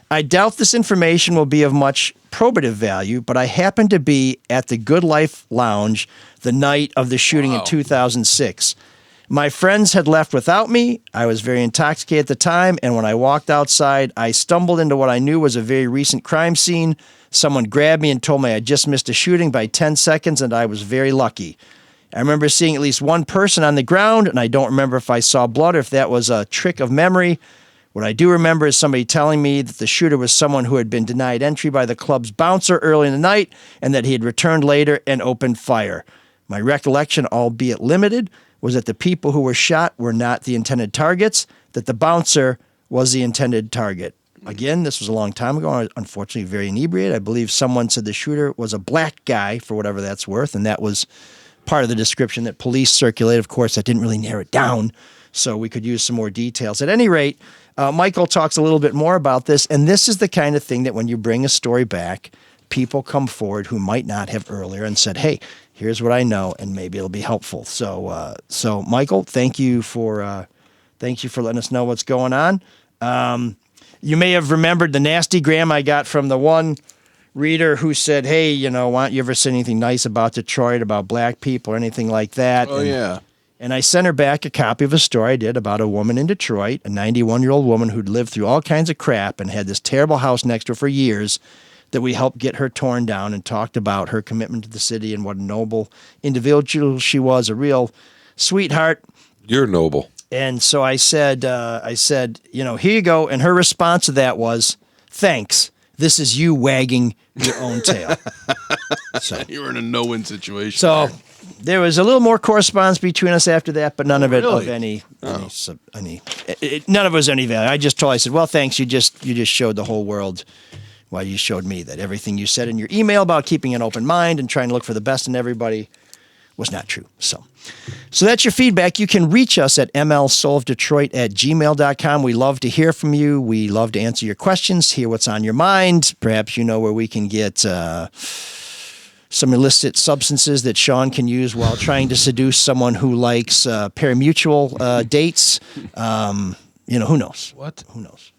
[SPEAKER 5] "I doubt this information will be of much probative value, but I happened to be at the Good Life Lounge the night of the shooting in 2006. My friends had left without me. I was very intoxicated at the time, and when I walked outside, I stumbled into what I knew was a very recent crime scene. Someone grabbed me and told me I just missed a shooting by 10 seconds, and I was very lucky. I remember seeing at least one person on the ground, and I don't remember if I saw blood or if that was a trick of memory. What I do remember is somebody telling me that the shooter was someone who had been denied entry by the club's bouncer early in the night and that he had returned later and opened fire. My recollection, albeit limited, was that the people who were shot were not the intended targets, that the bouncer was the intended target. Again, this was a long time ago. I was unfortunately very inebriated. I believe someone said the shooter was a black guy, for whatever that's worth, and that was part of the description that police circulated. Of course, that didn't really narrow it down, so we could use some more details. At any rate, Michael talks a little bit more about this, and this is the kind of thing that when you bring a story back, people come forward who might not have earlier and said, hey, here's what I know, and maybe it'll be helpful. So Michael, thank you for letting us know what's going on. You may have remembered the nasty gram I got from the one reader who said, hey, why don't you ever say anything nice about Detroit, about black people or anything like that?
[SPEAKER 2] Oh, yeah.
[SPEAKER 5] And I sent her back a copy of a story I did about a woman in Detroit, a 91-year-old woman who'd lived through all kinds of crap and had this terrible house next to her for years that we helped get her torn down, and talked about her commitment to the city and what a noble individual she was, a real sweetheart.
[SPEAKER 8] You're noble.
[SPEAKER 5] And so I said, here you go. And her response to that was, thanks. This is you wagging your own tail.
[SPEAKER 2] So you were in a no-win situation.
[SPEAKER 5] So there was a little more correspondence between us after that, but none of it of any none of it was any value. I said, well, thanks. You just showed the whole world. Well, you showed me that everything you said in your email about keeping an open mind and trying to look for the best in everybody was not true. So that's your feedback. You can reach us at mlsoulofdetroit@gmail.com. We love to hear from you. We love to answer your questions, hear what's on your mind. Perhaps you know where we can get some illicit substances that Sean can use while trying to seduce someone who likes parimutuel dates. Who knows?
[SPEAKER 8] What?
[SPEAKER 5] Who knows?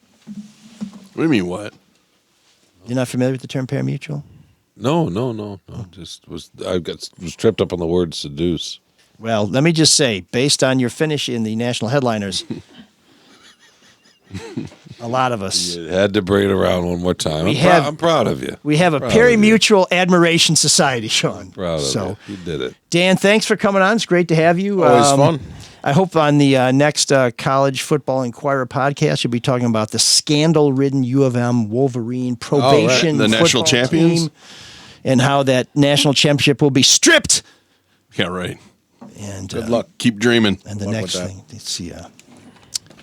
[SPEAKER 2] What do you mean, what?
[SPEAKER 5] You're not familiar with the term parimutuel?
[SPEAKER 8] No. I was tripped up on the word seduce.
[SPEAKER 5] Well, let me just say, based on your finish in the national headliners, a lot of us.
[SPEAKER 8] You had to bring it around one more time. I'm proud of you.
[SPEAKER 5] We have a pari-mutual admiration society, Sean.
[SPEAKER 8] Proud of you. You did it.
[SPEAKER 5] Dan, thanks for coming on. It's great to have you.
[SPEAKER 9] Always fun.
[SPEAKER 5] I hope on the next College Football Inquirer podcast, you'll be talking about the scandal-ridden U of M Wolverine probation
[SPEAKER 2] the national champions
[SPEAKER 5] team, and how that national championship will be stripped.
[SPEAKER 2] Yeah, right.
[SPEAKER 5] And
[SPEAKER 9] good luck.
[SPEAKER 2] Keep dreaming.
[SPEAKER 5] And the next thing, let's see,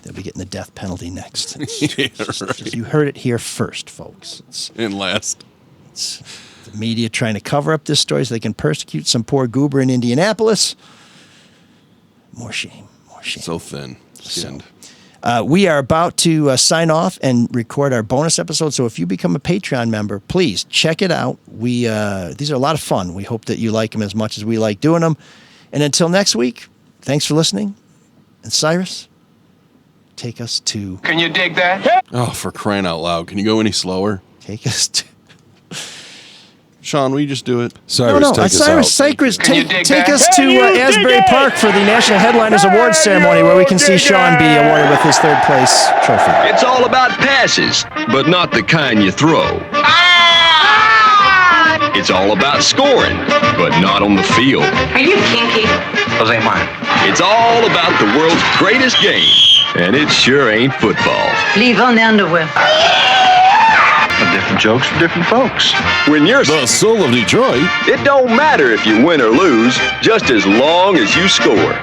[SPEAKER 5] they'll be getting the death penalty next.
[SPEAKER 2] Right.
[SPEAKER 5] You heard it here first, folks.
[SPEAKER 2] And last.
[SPEAKER 5] It's the media trying to cover up this story so they can persecute some poor goober in Indianapolis. More shame.
[SPEAKER 2] So thin. Skinned.
[SPEAKER 5] We are about to sign off and record our bonus episode. So if you become a Patreon member, please check it out. These are a lot of fun. We hope that you like them as much as we like doing them. And until next week, thanks for listening. And Cyrus, take us to...
[SPEAKER 15] Can you dig that?
[SPEAKER 2] Oh, for crying out loud. Can you go any slower?
[SPEAKER 5] Take us to...
[SPEAKER 2] Sean, will you just do it?
[SPEAKER 8] Cyrus, take us out.
[SPEAKER 5] Cyrus, take us to Asbury Park for the National Headliners Awards ceremony, where we can see Sean be awarded with his third place trophy.
[SPEAKER 1] It's all about passes, but not the kind you throw. It's It's all about scoring, but not on the field.
[SPEAKER 3] Are you kinky?
[SPEAKER 4] Those ain't mine.
[SPEAKER 1] It's all about the world's greatest game, and it sure ain't football.
[SPEAKER 3] Leave on the underwear.
[SPEAKER 4] But different jokes for different folks.
[SPEAKER 1] When you're
[SPEAKER 2] The soul of Detroit.
[SPEAKER 1] it don't matter if you win or lose, just as long as you score.